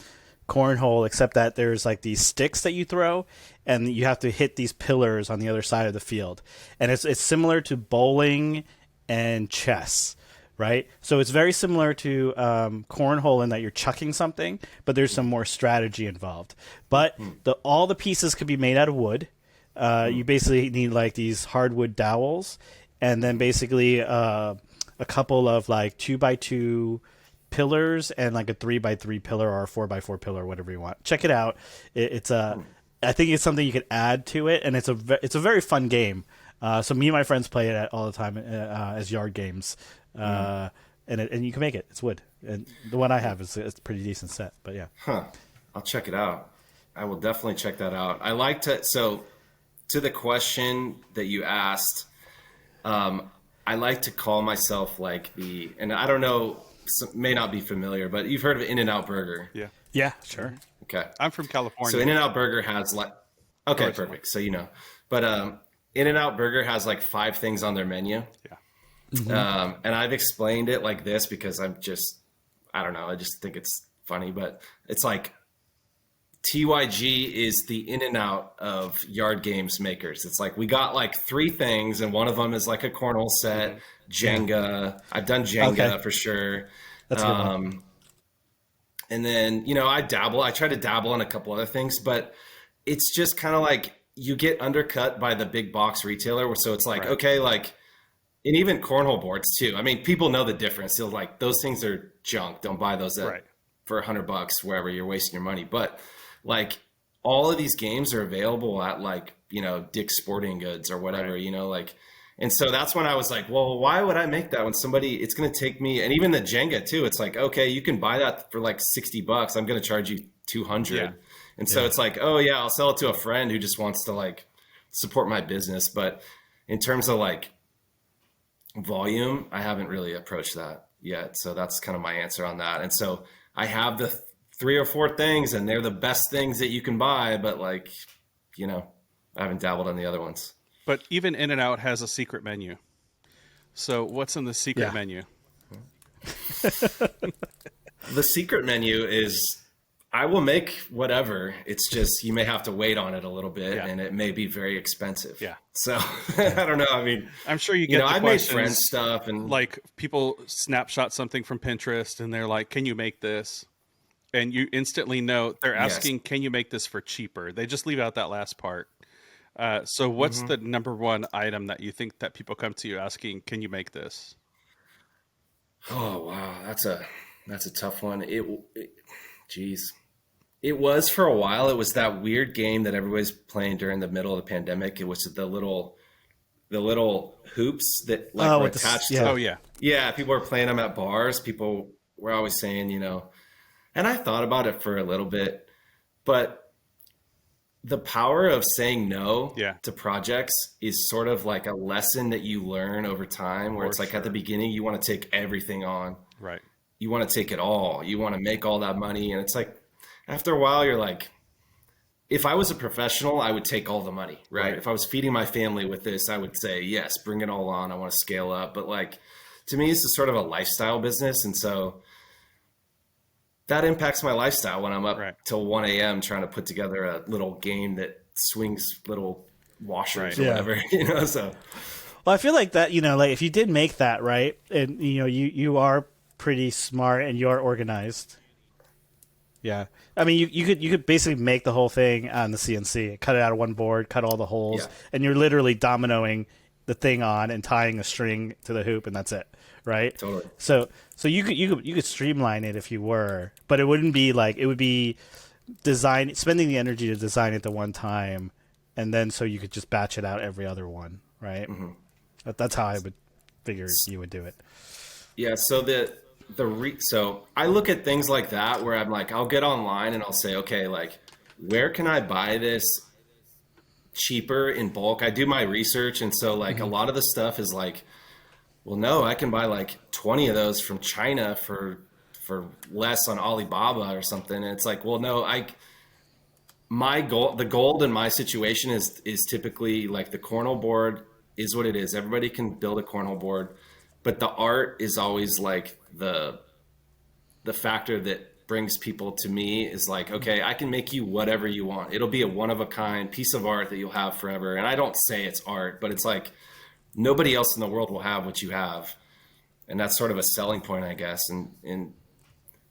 cornhole, except that there's like these sticks that you throw and you have to hit these pillars on the other side of the field, and it's similar to bowling and chess, right? So it's very similar to cornhole in that you're chucking something, but there's some more strategy involved. But all the pieces could be made out of wood. You basically need like these hardwood dowels, and then basically a couple of like 2x2 pillars and like a 3x3 pillar or a 4x4 pillar, whatever you want. Check it out. It's a I think it's something you could add to it, and it's a very fun game. So me and my friends play it all the time as yard games, and you can make it. It's wood, and the one I have is it's a pretty decent set. But yeah, I'll check it out. I will definitely check that out. I like to to the question that you asked. I like to call myself like and I don't know, may not be familiar, but you've heard of In-N-Out Burger. yeah, sure. Okay. I'm from California. So In-N-Out Burger has like, okay, perfect. So, but In-N-Out Burger has like 5 things on their menu. Yeah. And I've explained it like this because I don't know. I just think it's funny, but it's like TYG is the In-N-Out of yard games makers. It's like, we got like 3 things, and one of them is like a cornhole set, Jenga. I've done Jenga for sure. That's a good one. And then, I try to dabble in a couple other things, but it's just kind of like you get undercut by the big box retailer. So it's like, okay, like, and even cornhole boards too. I mean, people know the difference. They're like, those things are junk. Don't buy those for $100 wherever you're wasting your money. But like, all of these games are available at like, Dick's Sporting Goods or whatever, like. And so that's when I was like, well, why would I make that when it's going to take me, and even the Jenga too. It's like, okay, you can buy that for like $60. I'm going to charge you $200. Yeah. And so it's like, oh yeah, I'll sell it to a friend who just wants to like support my business. But in terms of like volume, I haven't really approached that yet. So that's kind of my answer on that. And so I have the 3 or 4 things, and they're the best things that you can buy. But like, I haven't dabbled on the other ones. But even In-N-Out has a secret menu. So what's in the secret menu? The secret menu is, I will make whatever. It's just, you may have to wait on it a little bit, and it may be very expensive. Yeah. So I don't know. I mean, I'm sure you get the I've questions, made friend stuff, and like people snapshot something from Pinterest and they're like, can you make this? And you instantly know they're asking, can you make this for cheaper? They just leave out that last part. So what's the number one item that you think that people come to you asking, can you make this? Oh, wow. That's a tough one. Geez. It was for a while. It was that weird game that everybody's playing during the middle of the pandemic. It was the little hoops that like were attached to. Oh yeah. Yeah. People were playing them at bars. People were always saying, and I thought about it for a little bit, but the power of saying no to projects is sort of like a lesson that you learn over time, where it's like at the beginning, you want to take everything on. Right. You want to take it all. You want to make all that money. And it's like, after a while, you're like, if I was a professional, I would take all the money, right? If I was feeding my family with this, I would say, yes, bring it all on. I want to scale up. But like, to me, this is sort of a lifestyle business. And so that impacts my lifestyle when I'm up till 1 a.m. trying to put together a little game that swings little washers or whatever, so. Well, I feel like that, like if you did make that, right, and, you are pretty smart and you are organized. Yeah. I mean, you could basically make the whole thing on the CNC, cut it out of one board, cut all the holes, and you're literally dominoing the thing on and tying a string to the hoop, and that's it. Right. Totally. So you could streamline it if you were, but it wouldn't be like, it would be spending the energy to design it the one time, and then so you could just batch it out every other one. Right. Mm-hmm. That's how I would figure you would do it. Yeah. So so I look at things like that where I'm like, I'll get online and I'll say, okay, like, where can I buy this cheaper in bulk? I do my research. And so like a lot of the stuff is like, well, no, I can buy like 20 of those from China for less on Alibaba or something. And it's like, well, no, the gold in my situation is typically like the cornhole board is what it is. Everybody can build a cornhole board, but the art is always like the factor that brings people to me is like, okay, I can make you whatever you want. It'll be a one of a kind piece of art that you'll have forever. And I don't say it's art, but it's like, nobody else in the world will have what you have. And that's sort of a selling point, I guess. And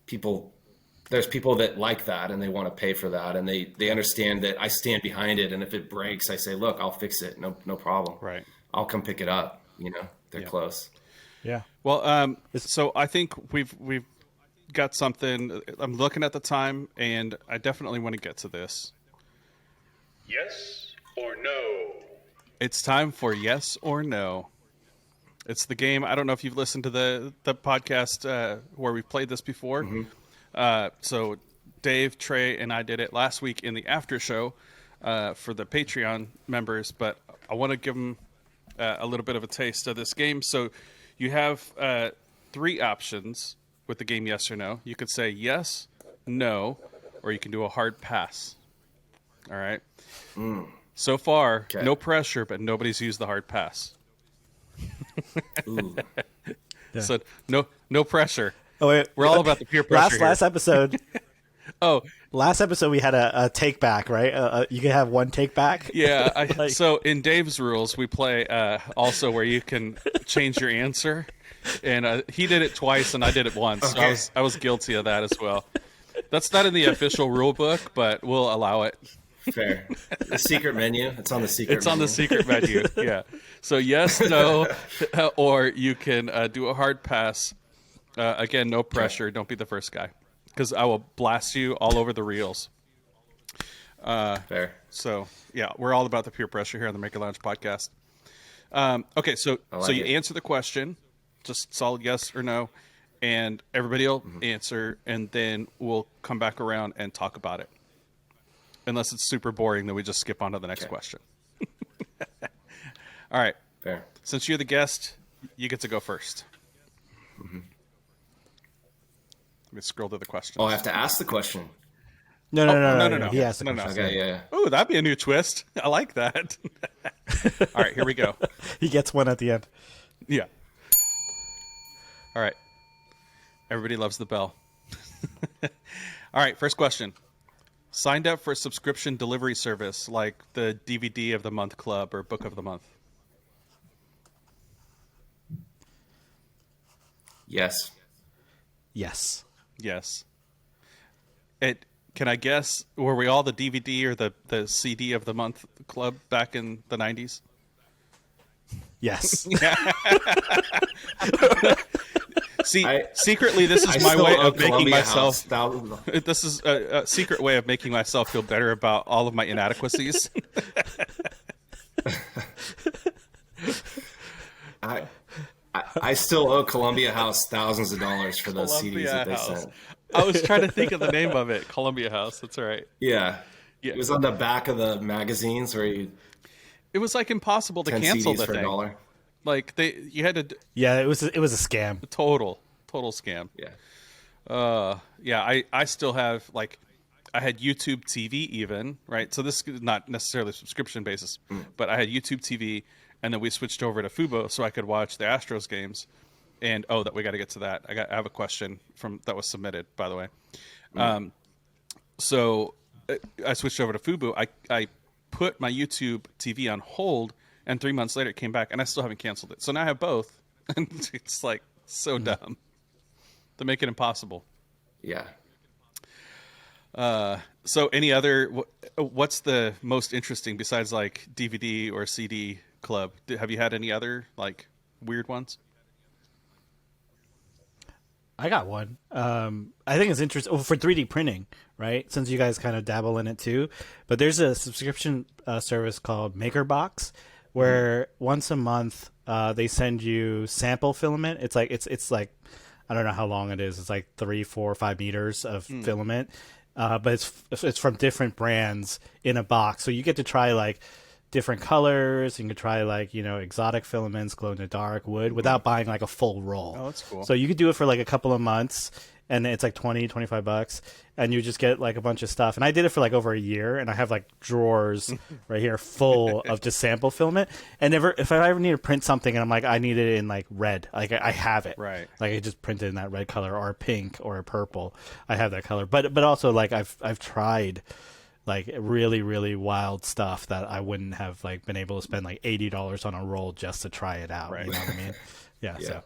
people there's people that like that and they want to pay for that, and they understand that I stand behind it. And if it breaks, I say, look, I'll fix it. No problem. Right. I'll come pick it up. They're close. Yeah. Well, so I think we've got something. I'm looking at the time, and I definitely want to get to this. Yes or no? It's time for yes or no. It's the game. I don't know if you've listened to the podcast where we've played this before. Mm-hmm. So Dave, Trey, and I did it last week in the after show for the Patreon members, but I want to give them a little bit of a taste of this game. So you have 3 options with the game yes or no. You could say yes, no, or you can do a hard pass. All right. So far, no pressure, but nobody's used the hard pass. Ooh. Yeah. So no pressure. Oh, wait. We're all about the peer pressure. Last episode. Last episode we had a take back, right? You can have one take back. Yeah. So in Dave's rules, we play also where you can change your answer, and he did it twice and I did it once. Okay. So I was guilty of that as well. That's not in the official rule book, but we'll allow it. Fair. The secret menu. It's on the secret. It's on the secret menu. Yeah. So yes, no, or you can do a hard pass. Again, no pressure. Don't be the first guy, because I will blast you all over the reels. Fair. So yeah, we're all about the peer pressure here on the Maker Lounge podcast. Okay, so you answer the question, just solid yes or no, and everybody will answer, and then we'll come back around and talk about it. Unless it's super boring, then we just skip on to the next question. All right. Fair. Since you're the guest, you get to go first. Let me scroll to the questions. Oh, I have to ask the question. No. He asked the question. Okay, yeah. Oh, that'd be a new twist. I like that. All right, here we go. He gets one at the end. Yeah. All right. Everybody loves the bell. All right, first question. Signed up for a subscription delivery service like the DVD of the Month Club or Book of the Month? Yes. Yes. Yes. Can I guess, were we all the DVD or the CD of the Month Club back in the 90s? Yes. See, secretly, this is my way of making myself. This is a secret way of making myself feel better about all of my inadequacies. I still owe Columbia House thousands of dollars for those CDs that they sent. I was trying to think of the name of it. Columbia House. That's all right. Yeah. It was on the back of the magazines where you. It was like impossible to 10 cancel CDs the for thing. $1. Like you had to. Yeah, it was a scam. Total scam. Yeah. Yeah. I still have I had YouTube TV even, right? So this is not necessarily a subscription basis, but I had YouTube TV, and then we switched over to Fubo so I could watch the Astros games. And that we got to get to that. I have a question that was submitted, by the way. So I switched over to Fubo. I put my YouTube TV on hold, and 3 months later it came back, and I still haven't canceled it. So now I have both, and it's like so dumb. They make it impossible. Yeah. So any other? What's the most interesting besides like DVD or CD club? Have you had any other like weird ones? I got one. I think it's interesting for 3D printing, right? Since you guys kind of dabble in it too. But there's a subscription service called MakerBox where once a month they send you sample filament. It's like I don't know how long it is. It's like 3, 4, 5 meters of filament. But it's from different brands in a box. So you get to try like different colors. You can try like, exotic filaments, glow in the dark, wood without buying like a full roll. Oh, that's cool. So you could do it for like a couple of months and it's like $20-$25 and you just get like a bunch of stuff. And I did it for like over a year and I have like drawers right here full of just sample filament. And if I ever need to print something and I'm like, I need it in like red, like I have it. Right. Like I just print it in that red color or pink or purple. I have that color. But also like I've tried like really, really wild stuff that I wouldn't have like been able to spend like $80 on a roll just to try it out. Right. You know what I mean? Yeah. Yeah. So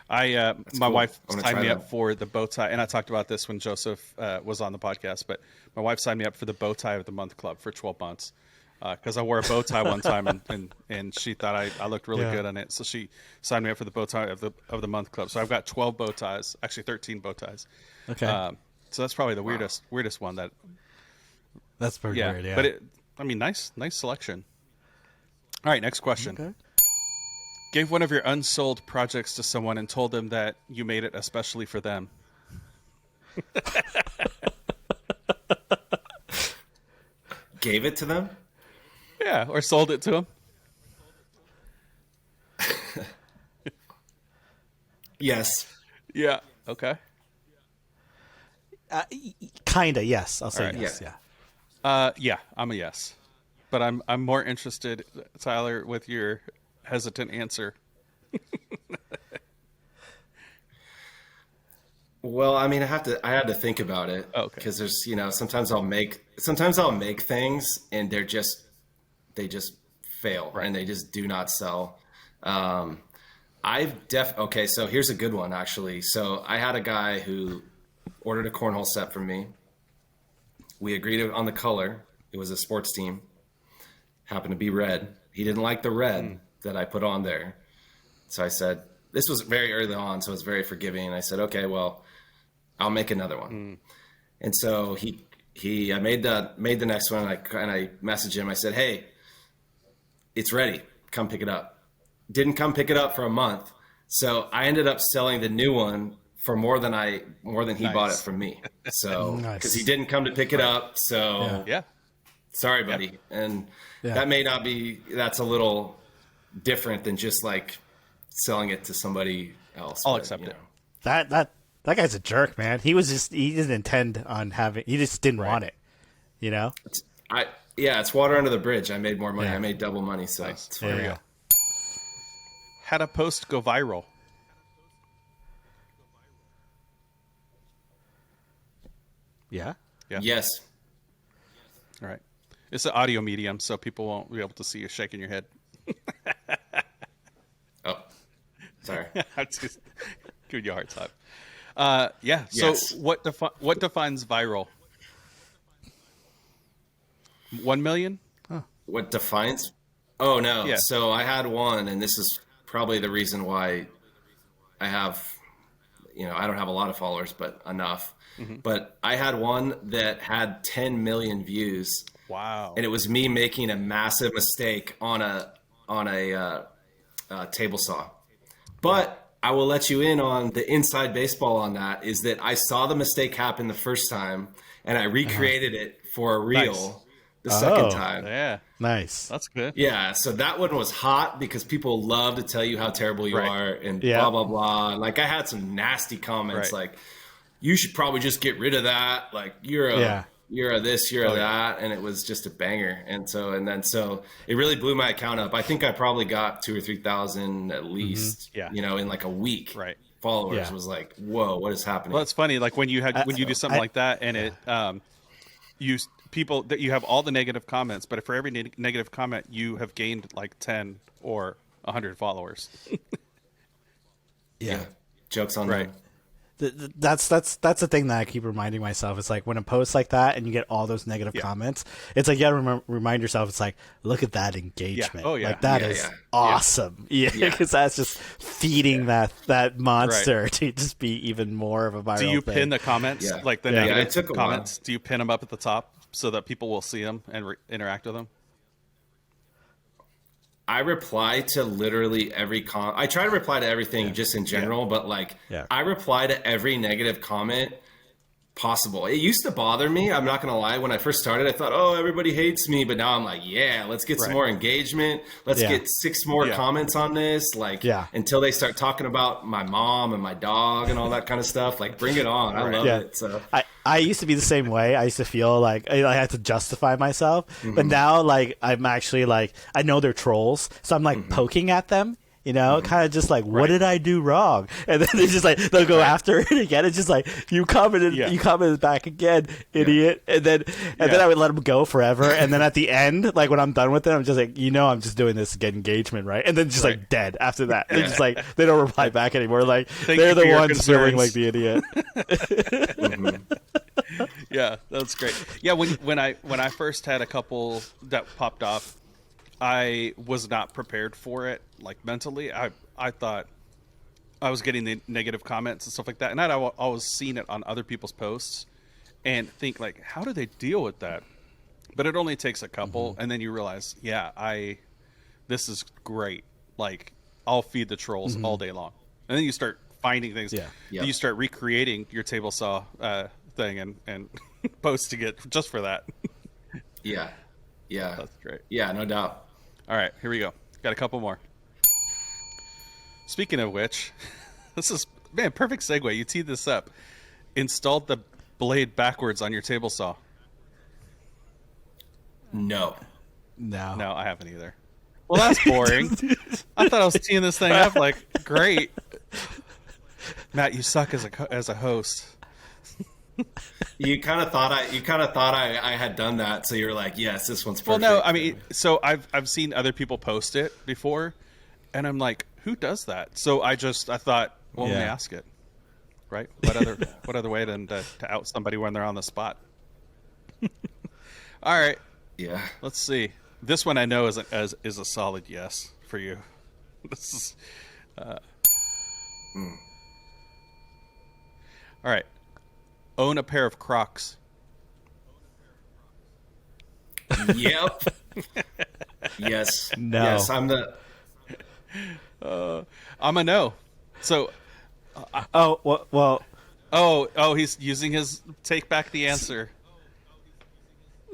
My cool. wife I wanna signed try me that. up for the bow tie, and I talked about this when Joseph was on the podcast. But my wife signed me up for the bow tie of the month club for 12 months because I wore a bow tie one time, and she thought I looked really good on it. So she signed me up for the bow tie of the month club. So I've got 12 bow ties, actually 13 bow ties. Okay. So that's probably the weirdest one that. That's pretty Yeah, weird. Yeah. but nice selection. All right, next question. Okay. Gave one of your unsold projects to someone and told them that you made it especially for them. Gave it to them? Yeah, or sold it to them. Yes. Yeah. Okay. Kinda, yes. I'll say All right. yes. Yeah. Yeah. Yeah, I'm a yes. But I'm more interested, Tyler, with your hesitant answer. Well, I mean, I had to think about it. Okay. Because there's, sometimes I'll make things and they just fail and they just do not sell. Okay, so here's a good one actually. So I had a guy who ordered a cornhole set from me. We agreed on the color. It was a sports team. Happened to be red. He didn't like the red that I put on there. So I said, this was very early on, so it was very forgiving. And I said, okay, well, I'll make another one. And so I made the next one, and I messaged him. I said, hey, it's ready. Come pick it up. Didn't come pick it up for a month. So I ended up selling the new one for more than he bought it from me. So because he didn't come to pick it up. So Yeah. sorry, buddy. And that may not be, that's a little different than just like selling it to somebody else. I'll accept it. That guy's a jerk, man. He didn't intend on having. He just didn't want it. You know. It's water under the bridge. I made more money. Yeah. I made double money. So it's fine. There we go. Had a post go viral. Yeah. Yeah. Yes. All right. It's an audio medium, so people won't be able to see you shaking your head. Oh, sorry. I'm just giving you a hard time. Yeah. So Yes. what defines viral? 1 million? What defines? Oh no. Yeah. So I had one, and this is probably the reason why I have, I don't have a lot of followers, but enough. But I had one that had 10 million views. Wow. And it was me making a massive mistake on a table saw. But I will let you in on the inside baseball on that is that I saw the mistake happen the first time, and I recreated it for a reel Nice. the second time. Yeah. Nice. That's good. Yeah, so that one was hot because people love to tell you how terrible you Right. are and Yeah. blah, blah, blah. Like I had some nasty comments Right. like, you should probably just get rid of that. Like you're a this, you're a that. And it was just a banger. And so it really blew my account up. I think I probably got 2,000 or 3,000 at least, Yeah. in like a week. Right. Followers Yeah. was like, whoa, what is happening? Well, it's funny. Like when you do something like that, and it people that you have all the negative comments, but for every negative comment, you have gained like 10 or 100 followers. yeah. Joke's on Right. them. That's the thing that I keep reminding myself. It's like when a post like that and you get all those negative comments, it's like you gotta remind yourself. It's like, look at that engagement. Oh, yeah. Like that Yeah, is yeah. awesome. Yeah, because that's just feeding that monster Right. to just be even more of a viral. Do you thing. pin the comments, Yeah. like the Yeah, negative it took a while. comments? Do you pin them up at the top so that people will see them and interact with them? I reply to literally every I try to reply to everything just in general, but like I reply to every negative comment possible. It used to bother me. I'm not going to lie. When I first started, I thought, oh, everybody hates me. But now I'm like, yeah, let's get some more engagement. Let's get 6 more comments on this. Like until they start talking about my mom and my dog and all that kind of stuff. Like bring it on. I love it. So I used to be the same way. I used to feel like I had to justify myself. But now like I'm actually like, I know they're trolls. So I'm like poking at them You know, kind of just like, what did I do wrong? And then they just like, they'll go after it again. It's just like, you commented back again, idiot. And then I would let them go forever. And then at the end, like when I'm done with it, I'm just like, I'm just doing this to get engagement, right? And then just like dead after that. They're just like, they don't reply back anymore. Like, they're the ones feeling like the idiot. Yeah, that's great. Yeah, when I first had a couple that popped off, I was not prepared for it, like mentally. I thought I was getting the negative comments and stuff like that, and I'd always seen it on other people's posts and think like, how do they deal with that? But it only takes a couple, and then you realize, this is great. Like, I'll feed the trolls all day long, and then you start finding things. You start recreating your table saw thing and posting it just for that. Yeah, that's great. Yeah, no doubt. All right, here we go. Got a couple more. Speaking of which, this is perfect segue. You teed this up. Installed the blade backwards on your table saw. No, I haven't either. Well, that's boring. I thought I was teeing this thing up like, great. Matt, you suck as a host. You kind of thought I had done that, so you're like, yes, this one's perfect. Well, no, I mean, so I've seen other people post it before, and I'm like, who does that? So I thought, well, let me ask it, right? What other way than to out somebody when they're on the spot? All right, let's see. This one I know is a solid yes for you. This is all right. Own a pair of Crocs. Yep. Yes. No. Yes, I'm the. I'm a no. So. Well. Oh, he's using his take back the answer.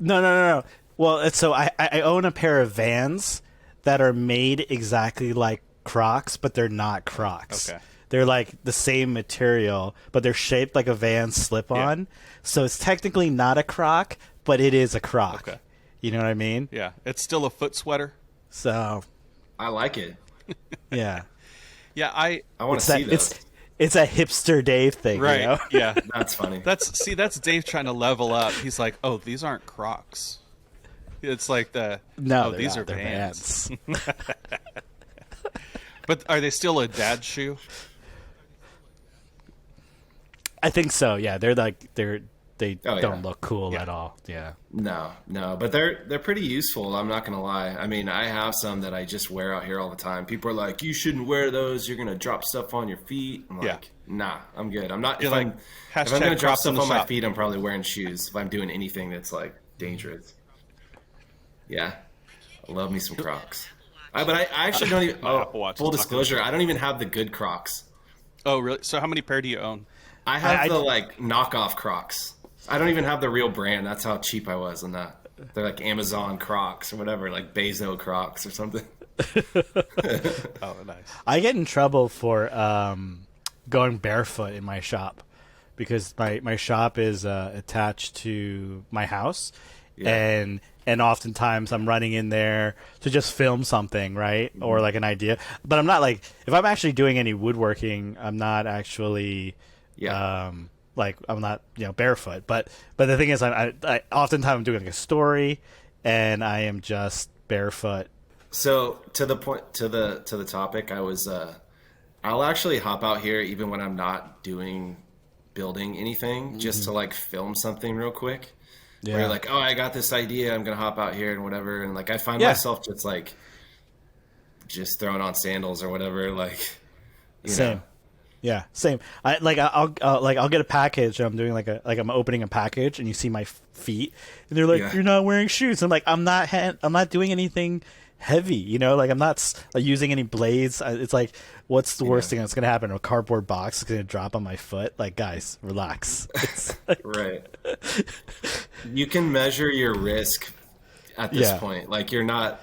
No. Well, so I own a pair of Vans that are made exactly like Crocs, but they're not Crocs. Okay. They're like the same material, but they're shaped like a Vans slip-on. Yeah. So it's technically not a Croc, but it is a Croc. Okay. You know what I mean? Yeah. It's still a foot sweater. So. I like it. Yeah. Yeah, I want to see those. It's a hipster Dave thing, right? You know? Yeah. That's funny. That's Dave trying to level up. He's like, oh, these aren't Crocs. It's like these are Vans. But are they still a dad shoe? I think so. Yeah, they don't look cool at all. Yeah. No, but they're pretty useful. I'm not gonna lie. I mean, I have some that I just wear out here all the time. People are like, "You shouldn't wear those. You're gonna drop stuff on your feet." I'm like, "Nah, I'm good. I'm not." If I'm gonna drop stuff on my feet, I'm probably wearing shoes. If I'm doing anything that's like dangerous, I love me some Crocs. But I actually don't even. Full disclosure, I don't even have the good Crocs. Oh, really? So how many pair do you own? I have the knockoff Crocs. I don't even have the real brand. That's how cheap I was on that. They're like Amazon Crocs or whatever, like Bezo Crocs or something. Oh, nice. I get in trouble for going barefoot in my shop because my shop is attached to my house, and oftentimes I'm running in there to just film something, right? Mm-hmm. Or like an idea. But I'm not like, if I'm actually doing any woodworking, I'm not actually like I'm not barefoot. But the thing is, I oftentimes I'm doing like a story, and I am just barefoot. So to the point, to the topic, I was I'll actually hop out here even when I'm not building anything, just to like film something real quick. Yeah. Where you're like, oh, I got this idea, I'm gonna hop out here and whatever, and like I find myself just throwing on sandals or whatever, like same. Yeah, same. I'll get a package. And I'm doing I'm opening a package, and you see my feet, and they're like, "You're not wearing shoes." I'm like, I'm not doing anything heavy, like I'm not using any blades. It's like, what's the worst thing that's gonna happen? A cardboard box is gonna drop on my foot. Like, guys, relax. Right. You can measure your risk at this point. Like, you're not,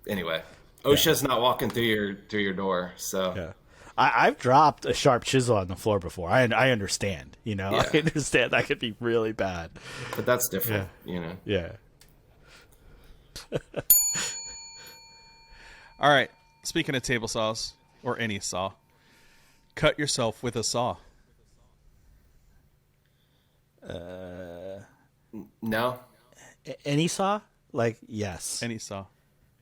anyway. OSHA's not walking through your door, so I've dropped a sharp chisel on the floor before. I understand, I understand that could be really bad, but that's different, Yeah. All right. Speaking of table saws, or any saw, cut yourself with a saw. No. Any saw? Like, yes. Any saw.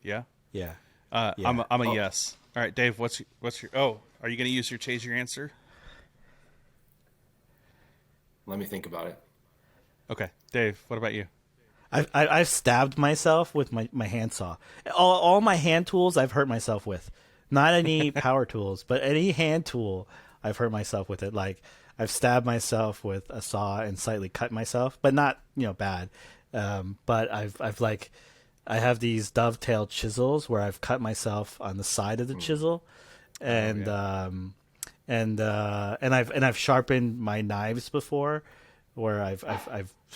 Yeah. Yeah. I'm a yes. All right, Dave. What's your? Oh, are you going to use your change your answer? Let me think about it. Okay, Dave. What about you? I've stabbed myself with my handsaw. All my hand tools I've hurt myself with. Not any power tools, but any hand tool I've hurt myself with it. Like I've stabbed myself with a saw and slightly cut myself, but not bad. But I have these dovetail chisels where I've cut myself on the side of the chisel, and I've sharpened my knives before, where I've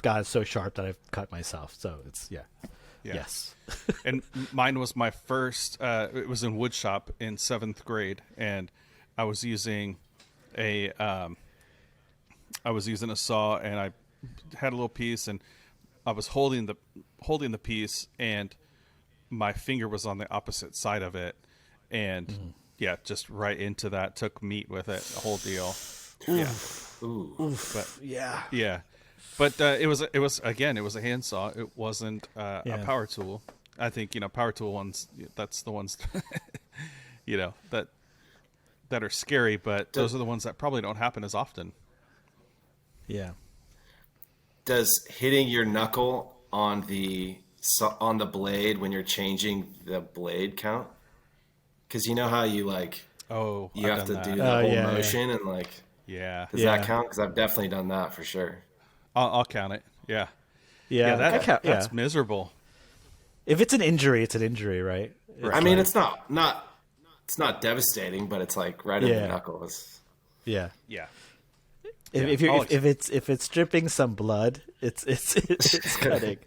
got it so sharp that I've cut myself. So it's yes. And mine was my first. It was in wood shop in 7th grade, and I was using a saw, and I had a little piece, and I was holding the piece, and my finger was on the opposite side of it, and just right into that. Took meat with it, the whole deal. But yeah. But it was a handsaw. It wasn't a power tool. I think power tool ones. That's the ones that are scary. But those are the ones that probably don't happen as often. Yeah. Does hitting your knuckle on the blade when you're changing the blade count? Because you know how you you have to do the whole motion and does that count? Because I've definitely done that for sure. I'll count it. Yeah. That's miserable. If it's an injury, it's an injury, right? I mean, it's not devastating, but it's right in the knuckle. Yeah. If If it's dripping some blood, it's cutting.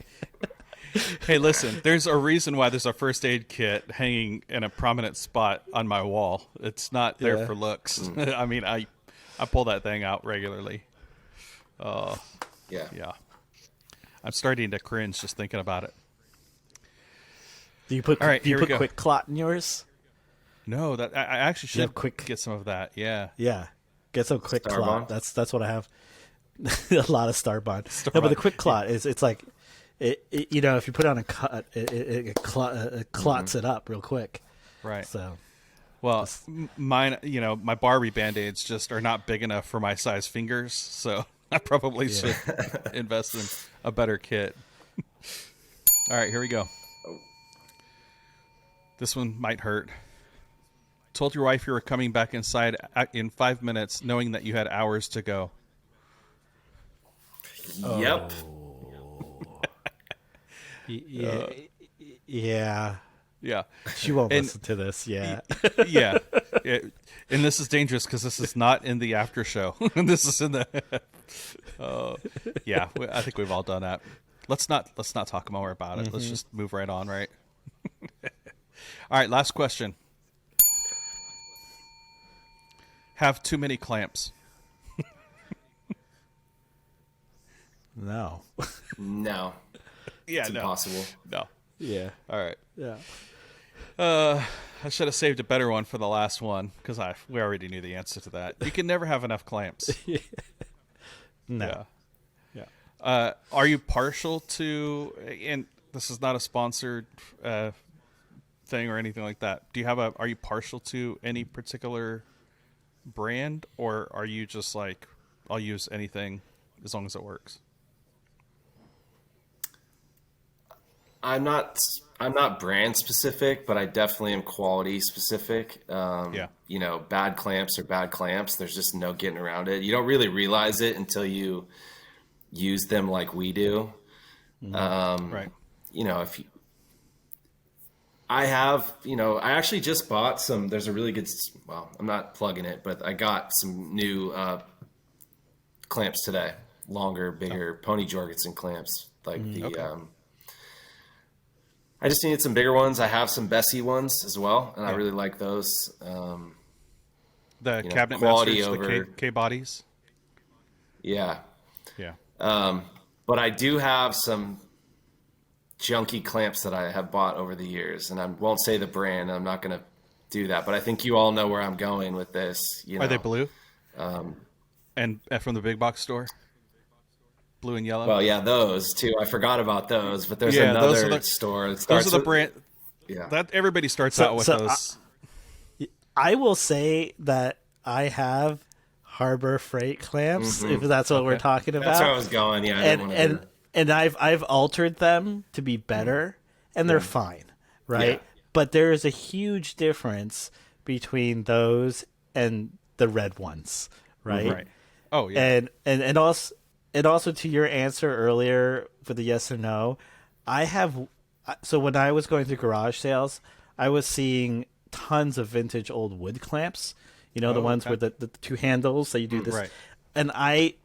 Hey, listen, there's a reason why there's a first aid kit hanging in a prominent spot on my wall. It's not there for looks. I mean, I pull that thing out regularly. Yeah. I'm starting to cringe just thinking about it. Do you put quick clot in yours? No, that I actually should get some of that. Yeah. Yeah. Get some quick Star clot. Bond? That's what I have. A lot of Star Bond. No, but the quick clot it's like if you put on a cut, it clots it up real quick. Right. So, well, mine, my Barbie Band-Aids just are not big enough for my size fingers, so I probably should invest in a better kit. All right, here we go. This one might hurt. Told your wife you were coming back inside in 5 minutes, knowing that you had hours to go. Yep. Yeah. She won't listen to this. Yeah. Yeah. And this is dangerous because this is not in the after show. This is in the. I think we've all done that. Let's not talk more about it. Let's just move right on. Right. All right. Last question. Have too many clamps. No. No. Yeah, it's impossible. No. Yeah. All right. Yeah. I should have saved a better one for the last one because we already knew the answer to that. You can never have enough clamps. No. Yeah. Are you partial to? And this is not a sponsored thing or anything like that. Are you partial to any particular brand, or are you just like, I'll use anything as long as it works? I'm not brand specific, but I definitely am quality specific. Bad clamps are bad clamps. There's just no getting around it. You don't really realize it until you use them like we do. Right. I actually just bought some, there's a really good, I'm not plugging it, but I got some new clamps today. Longer, bigger Pony Jorgensen clamps. I just needed some bigger ones. I have some Bessie ones as well, and I really like those. The cabinet quality masters, over the K bodies. Yeah. Yeah. But I do have some junky clamps that I have bought over the years, and I won't say the brand. I'm not going to do that, but I think you all know where I'm going with this. Are they blue? And from the big box store? Blue and yellow? Well, yeah, those too. I forgot about those, but there's Yeah, those another are the- store. That Those starts are the with- brand. Yeah. That everybody starts out with those. I will say that I have Harbor Freight clamps, if that's what we're talking about. That's where I was going. Yeah, I didn't want to. And I've altered them to be better, and they're fine, right? Yeah. But there is a huge difference between those and the red ones, right? Right. Oh yeah. And also to your answer earlier for the yes or no, so when I was going through garage sales, I was seeing tons of vintage old wood clamps, the ones with the two handles that you do this. Right. And I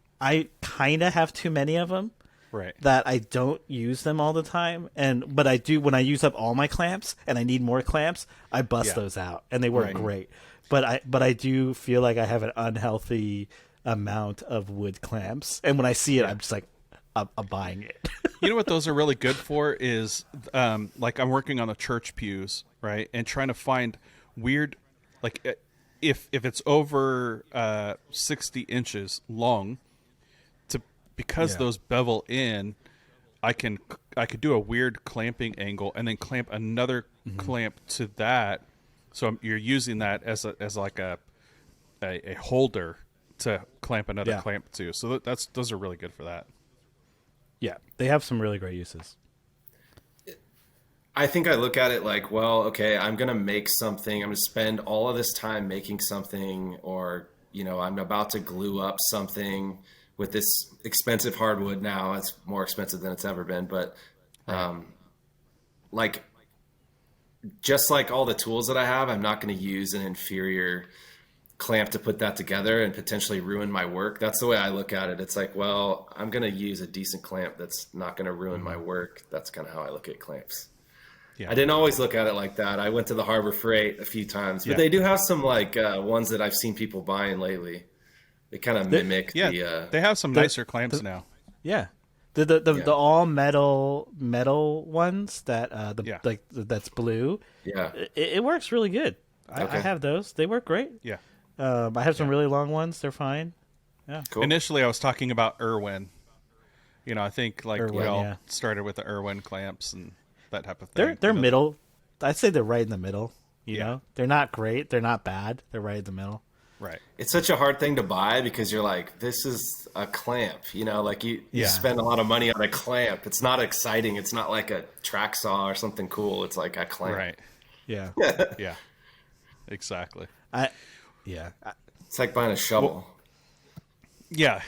kind of have too many of them. Right. That I don't use them all the time, but I do when I use up all my clamps and I need more clamps, I bust those out and they work great. But I do feel like I have an unhealthy amount of wood clamps, and when I see it, I'm just like, I'm buying it. You know what those are really good for is, like I'm working on the church pews, right, and trying to find weird, like if it's over 60 inches long, because those bevel in, I could do a weird clamping angle and then clamp another clamp to that, so you're using that as like a holder to clamp another clamp to. So those are really good for that. Yeah, they have some really great uses. I think I look at it like, well, okay, I'm going to make something. I'm going to spend all of this time making something, or, I'm about to glue up something with this expensive hardwood now. It's more expensive than it's ever been. But like, just like all the tools that I have, I'm not going to use an inferior clamp to put that together and potentially ruin my work. That's the way I look at it. It's like, well, I'm going to use a decent clamp that's not going to ruin my work. That's kind of how I look at clamps. Yeah. I didn't always look at it like that. I went to the Harbor Freight a few times, but they do have some like ones that I've seen people buying lately. They kind of mimic they have some nicer clamps now. Yeah. The all metal ones that like that's blue. Yeah. It works really good. I have those. They work great. Yeah. I have some really long ones. They're fine. Yeah. Cool. Initially, I was talking about Irwin. I think like we Irwin, all started with the Irwin clamps and that type of thing. They're middle. I'd say they're right in the middle. You Yeah. know, they're not great. They're not bad. They're right in the middle. Right. It's such a hard thing to buy because you're like, this is a clamp, like you spend a lot of money on a clamp. It's not exciting. It's not like a track saw or something cool. It's like a clamp. Right. Yeah. Yeah. Exactly. It's like buying a shovel. Yeah.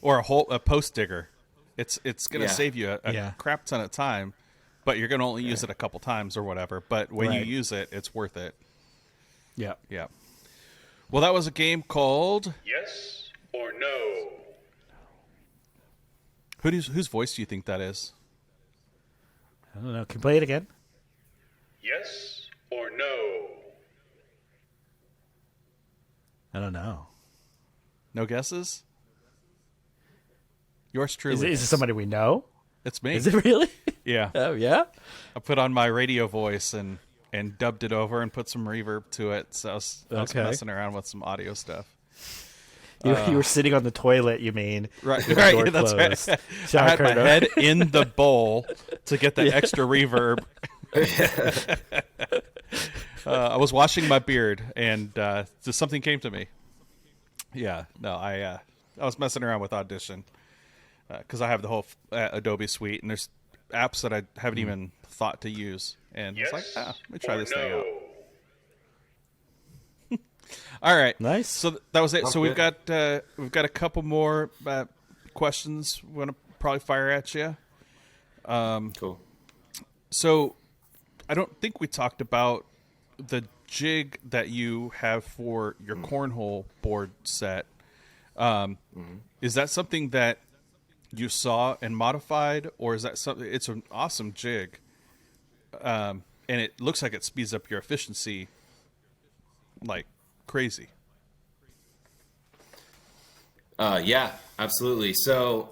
Or a post digger. It's going to save you a crap ton of time, but you're going to only use it a couple times or whatever. But when you use it, it's worth it. Yeah. Yeah. Well, that was a game called Yes or no? whose voice do you think that is? I don't know. Can you play it again? Yes or no? I don't know. No guesses? Yours truly. Is it somebody we know? It's me. Is it really? Yeah. Oh, yeah? I put on my radio voice and dubbed it over and put some reverb to it. So I was messing around with some audio stuff. You were sitting on the toilet, you mean? Right, with the right. door That's closed. right. Shower I had my curtain. head in the bowl to get the extra reverb. I was washing my beard, and just something came to me. Yeah, no, I was messing around with Audition because I have the whole Adobe suite, and there's apps that I haven't even thought to use, and Yes it's like, let me try or this no? thing out. All right, Nice. So that was it. Sounds So we've good. got a couple more questions we want to probably fire at you. Cool. So I don't think we talked about the jig that you have for your cornhole board set. Is that something that you saw and modified, or is that something? It's an awesome jig, and it looks like it speeds up your efficiency like crazy. Yeah, absolutely. So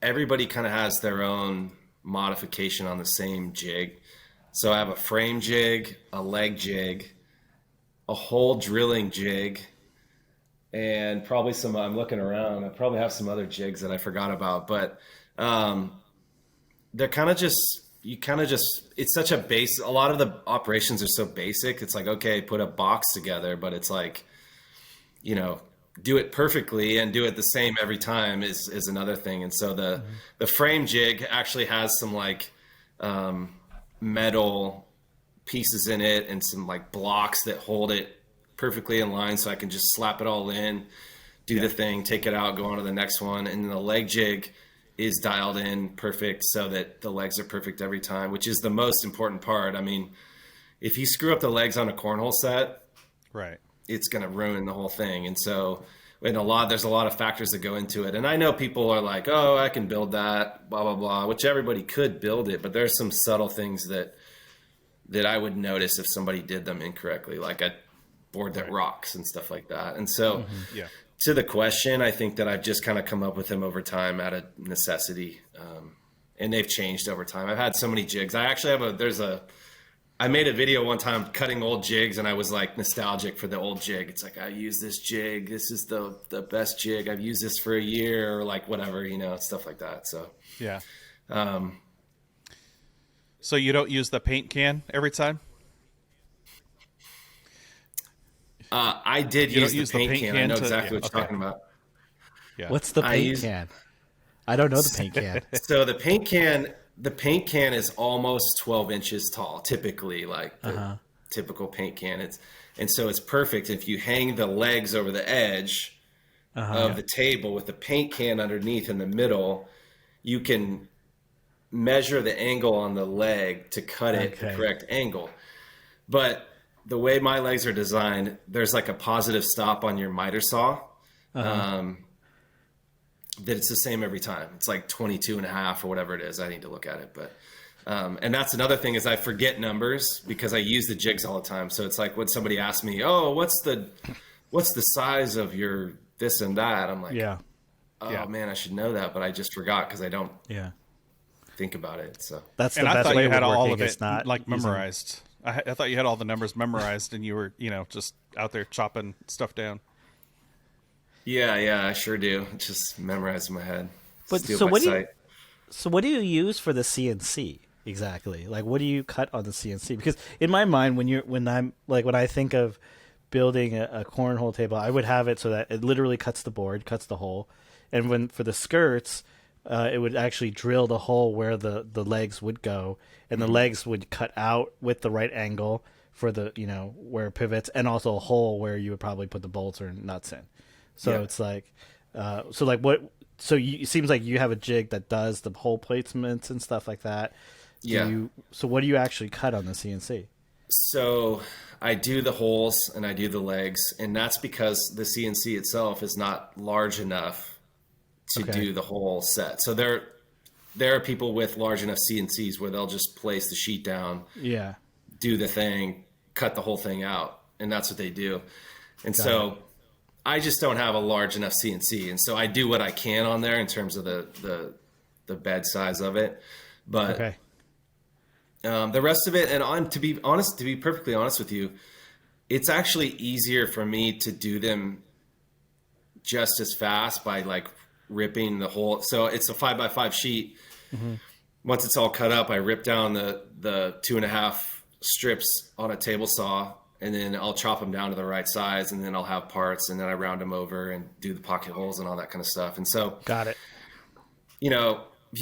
everybody kind of has their own modification on the same jig. So I have a frame jig, a leg jig, a hole drilling jig, and probably some, I'm looking around, I probably have some other jigs that I forgot about, but they're kind of just, it's such a base, a lot of the operations are so basic. It's like, okay, put a box together, but it's like, you know, do it perfectly and do it the same every time is another thing. And so the frame jig actually has some like metal pieces in it and some like blocks that hold it perfectly in line, so I can just slap it all in, do the thing, take it out, go on to the next one. And then the leg jig is dialed in perfect so that the legs are perfect every time, which is the most important part. I mean, if you screw up the legs on a cornhole set, right, it's going to ruin the whole thing. And so there's a lot of factors that go into it. And I know people are like, oh, I can build that, blah, blah, blah, which everybody could build it. But there's some subtle things that I would notice if somebody did them incorrectly, like a board that rocks and stuff like that. And so to the question, I think that I've just kind of come up with them over time out of necessity. And they've changed over time. I've had so many jigs. I actually have I made a video one time cutting old jigs, and I was like nostalgic for the old jig. It's like, I use this jig. This is the best jig. I've used this for a year, or like whatever, you know, stuff like that. So, yeah. So you don't use the paint can every time? I did use the paint can. I know exactly what you're talking about. Yeah. What's the paint can? I don't know the paint can. So the paint can is almost 12 inches tall, typically, like the typical paint can. And so it's perfect if you hang the legs over the edge of the table with the paint can underneath in the middle. You can measure the angle on the leg to cut it the correct angle. But the way my legs are designed, there's like a positive stop on your miter saw. That it's the same every time. It's like 22 and a half or whatever it is. I need to look at it. But, and that's another thing is I forget numbers because I use the jigs all the time. So it's like when somebody asks me, oh, what's the size of your this and that? I'm like, man, I should know that. But I just forgot because I don't think about it. So that's the and best I thought way you had all of it's it not like memorized. I thought you had all the numbers memorized and you were, you know, just out there chopping stuff down. Yeah, I sure do. Just memorize in my head. But so what do you use for the CNC exactly? Like, what do you cut on the CNC? Because in my mind, when I think of building a cornhole table, I would have it so that it literally cuts the board, cuts the hole, and when for the skirts, it would actually drill the hole where the legs would go, and the legs would cut out with the right angle for the, you know, where it pivots, and also a hole where you would probably put the bolts or nuts in. So it's like, it seems like you have a jig that does the hole placements and stuff like that. So what do you actually cut on the CNC? So I do the holes and I do the legs, and that's because the CNC itself is not large enough to do the whole set. So there are people with large enough CNCs where they'll just place the sheet down, do the thing, cut the whole thing out, and that's what they do. And I just don't have a large enough CNC, and so I do what I can on there in terms of the bed size of it. But the rest of it, and to be perfectly honest with you, it's actually easier for me to do them just as fast by like ripping the whole. So it's a 5x5 sheet. Once it's all cut up, I rip down the 2.5 strips on a table saw, and then I'll chop them down to the right size, and then I'll have parts, and then I round them over and do the pocket holes and all that kind of stuff. And so, got it. You know, if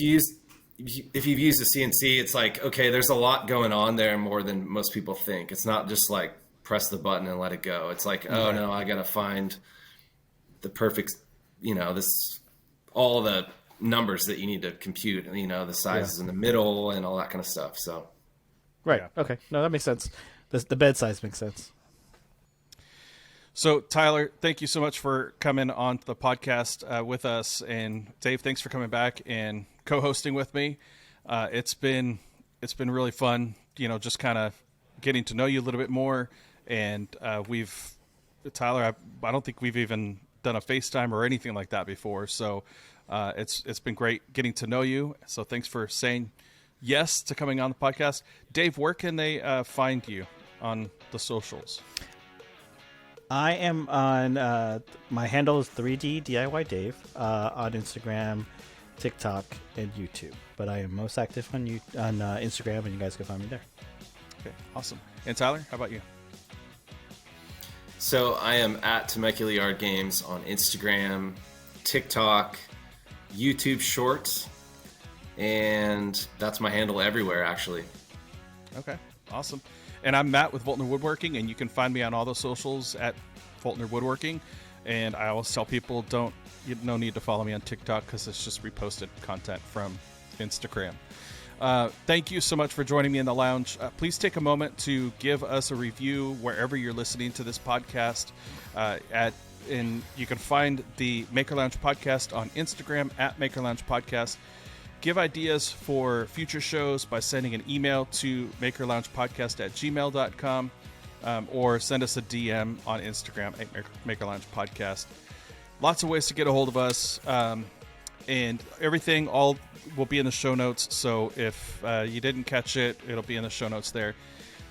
you've used the CNC, it's like, okay, there's a lot going on there more than most people think. It's not just like press the button and let it go. It's like, oh no, I got to find the perfect, you know, all the numbers that you need to compute, you know, the sizes in the middle and all that kind of stuff. So, right. Okay. No, that makes sense. The bed size makes sense. So, Tyler, thank you so much for coming on the podcast with us. And Dave, thanks for coming back and co-hosting with me. It's been really fun, you know, just kind of getting to know you a little bit more. And Tyler, I don't think we've even done a FaceTime or anything like that before. So it's been great getting to know you. So thanks for saying yes to coming on the podcast. Dave, where can they find you on the socials? I am on, my handle is 3D DIY Dave on Instagram, TikTok, and YouTube. But I am most active on Instagram, and you guys can find me there. Okay, awesome. And Tyler, how about you? So I am at Temecula Yard Games on Instagram, TikTok, YouTube Shorts, and that's my handle everywhere, actually. Okay, awesome. And I'm Matt with Voeltner Woodworking, and you can find me on all the socials at Voeltner Woodworking. And I always tell people, no need to follow me on TikTok because it's just reposted content from Instagram. Thank you so much for joining me in the lounge. Please take a moment to give us a review wherever you're listening to this podcast. And you can find the Maker Lounge podcast on Instagram at Maker Lounge Podcast. Give ideas for future shows by sending an email to makerloungepodcast@gmail.com or send us a DM on Instagram at Maker Lounge Podcast. Lots of ways to get a hold of us, and everything all will be in the show notes. So if you didn't catch it, it'll be in the show notes there.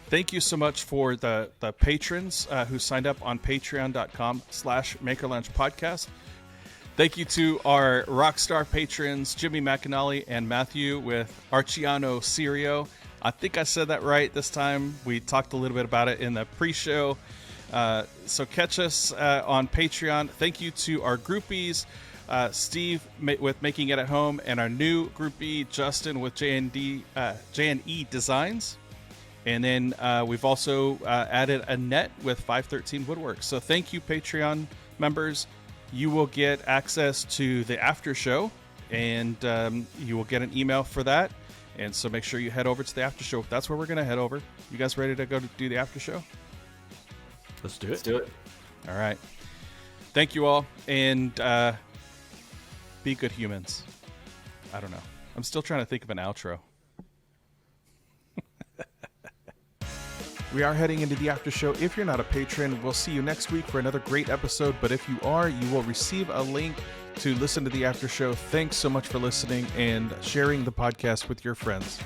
Thank you so much for the patrons who signed up on patreon.com/Maker Lounge Podcast. Thank you to our Rockstar patrons, Jimmy McAnally and Matthew with Arciano Sirio. I think I said that right this time. We talked a little bit about it in the pre-show. So catch us on Patreon. Thank you to our groupies, Steve with Making It at Home, and our new groupie, Justin with J&E Designs. And then we've also added Annette with 513 Woodworks. So thank you, Patreon members. You will get access to the after show, and you will get an email for that. And so make sure you head over to the after show. That's where we're going to head over. You guys ready to go to do the after show? Let's do it. Let's do it. All right. Thank you all, and be good humans. I don't know. I'm still trying to think of an outro. We are heading into the after show. If you're not a patron, we'll see you next week for another great episode. But if you are, you will receive a link to listen to the after show. Thanks so much for listening and sharing the podcast with your friends.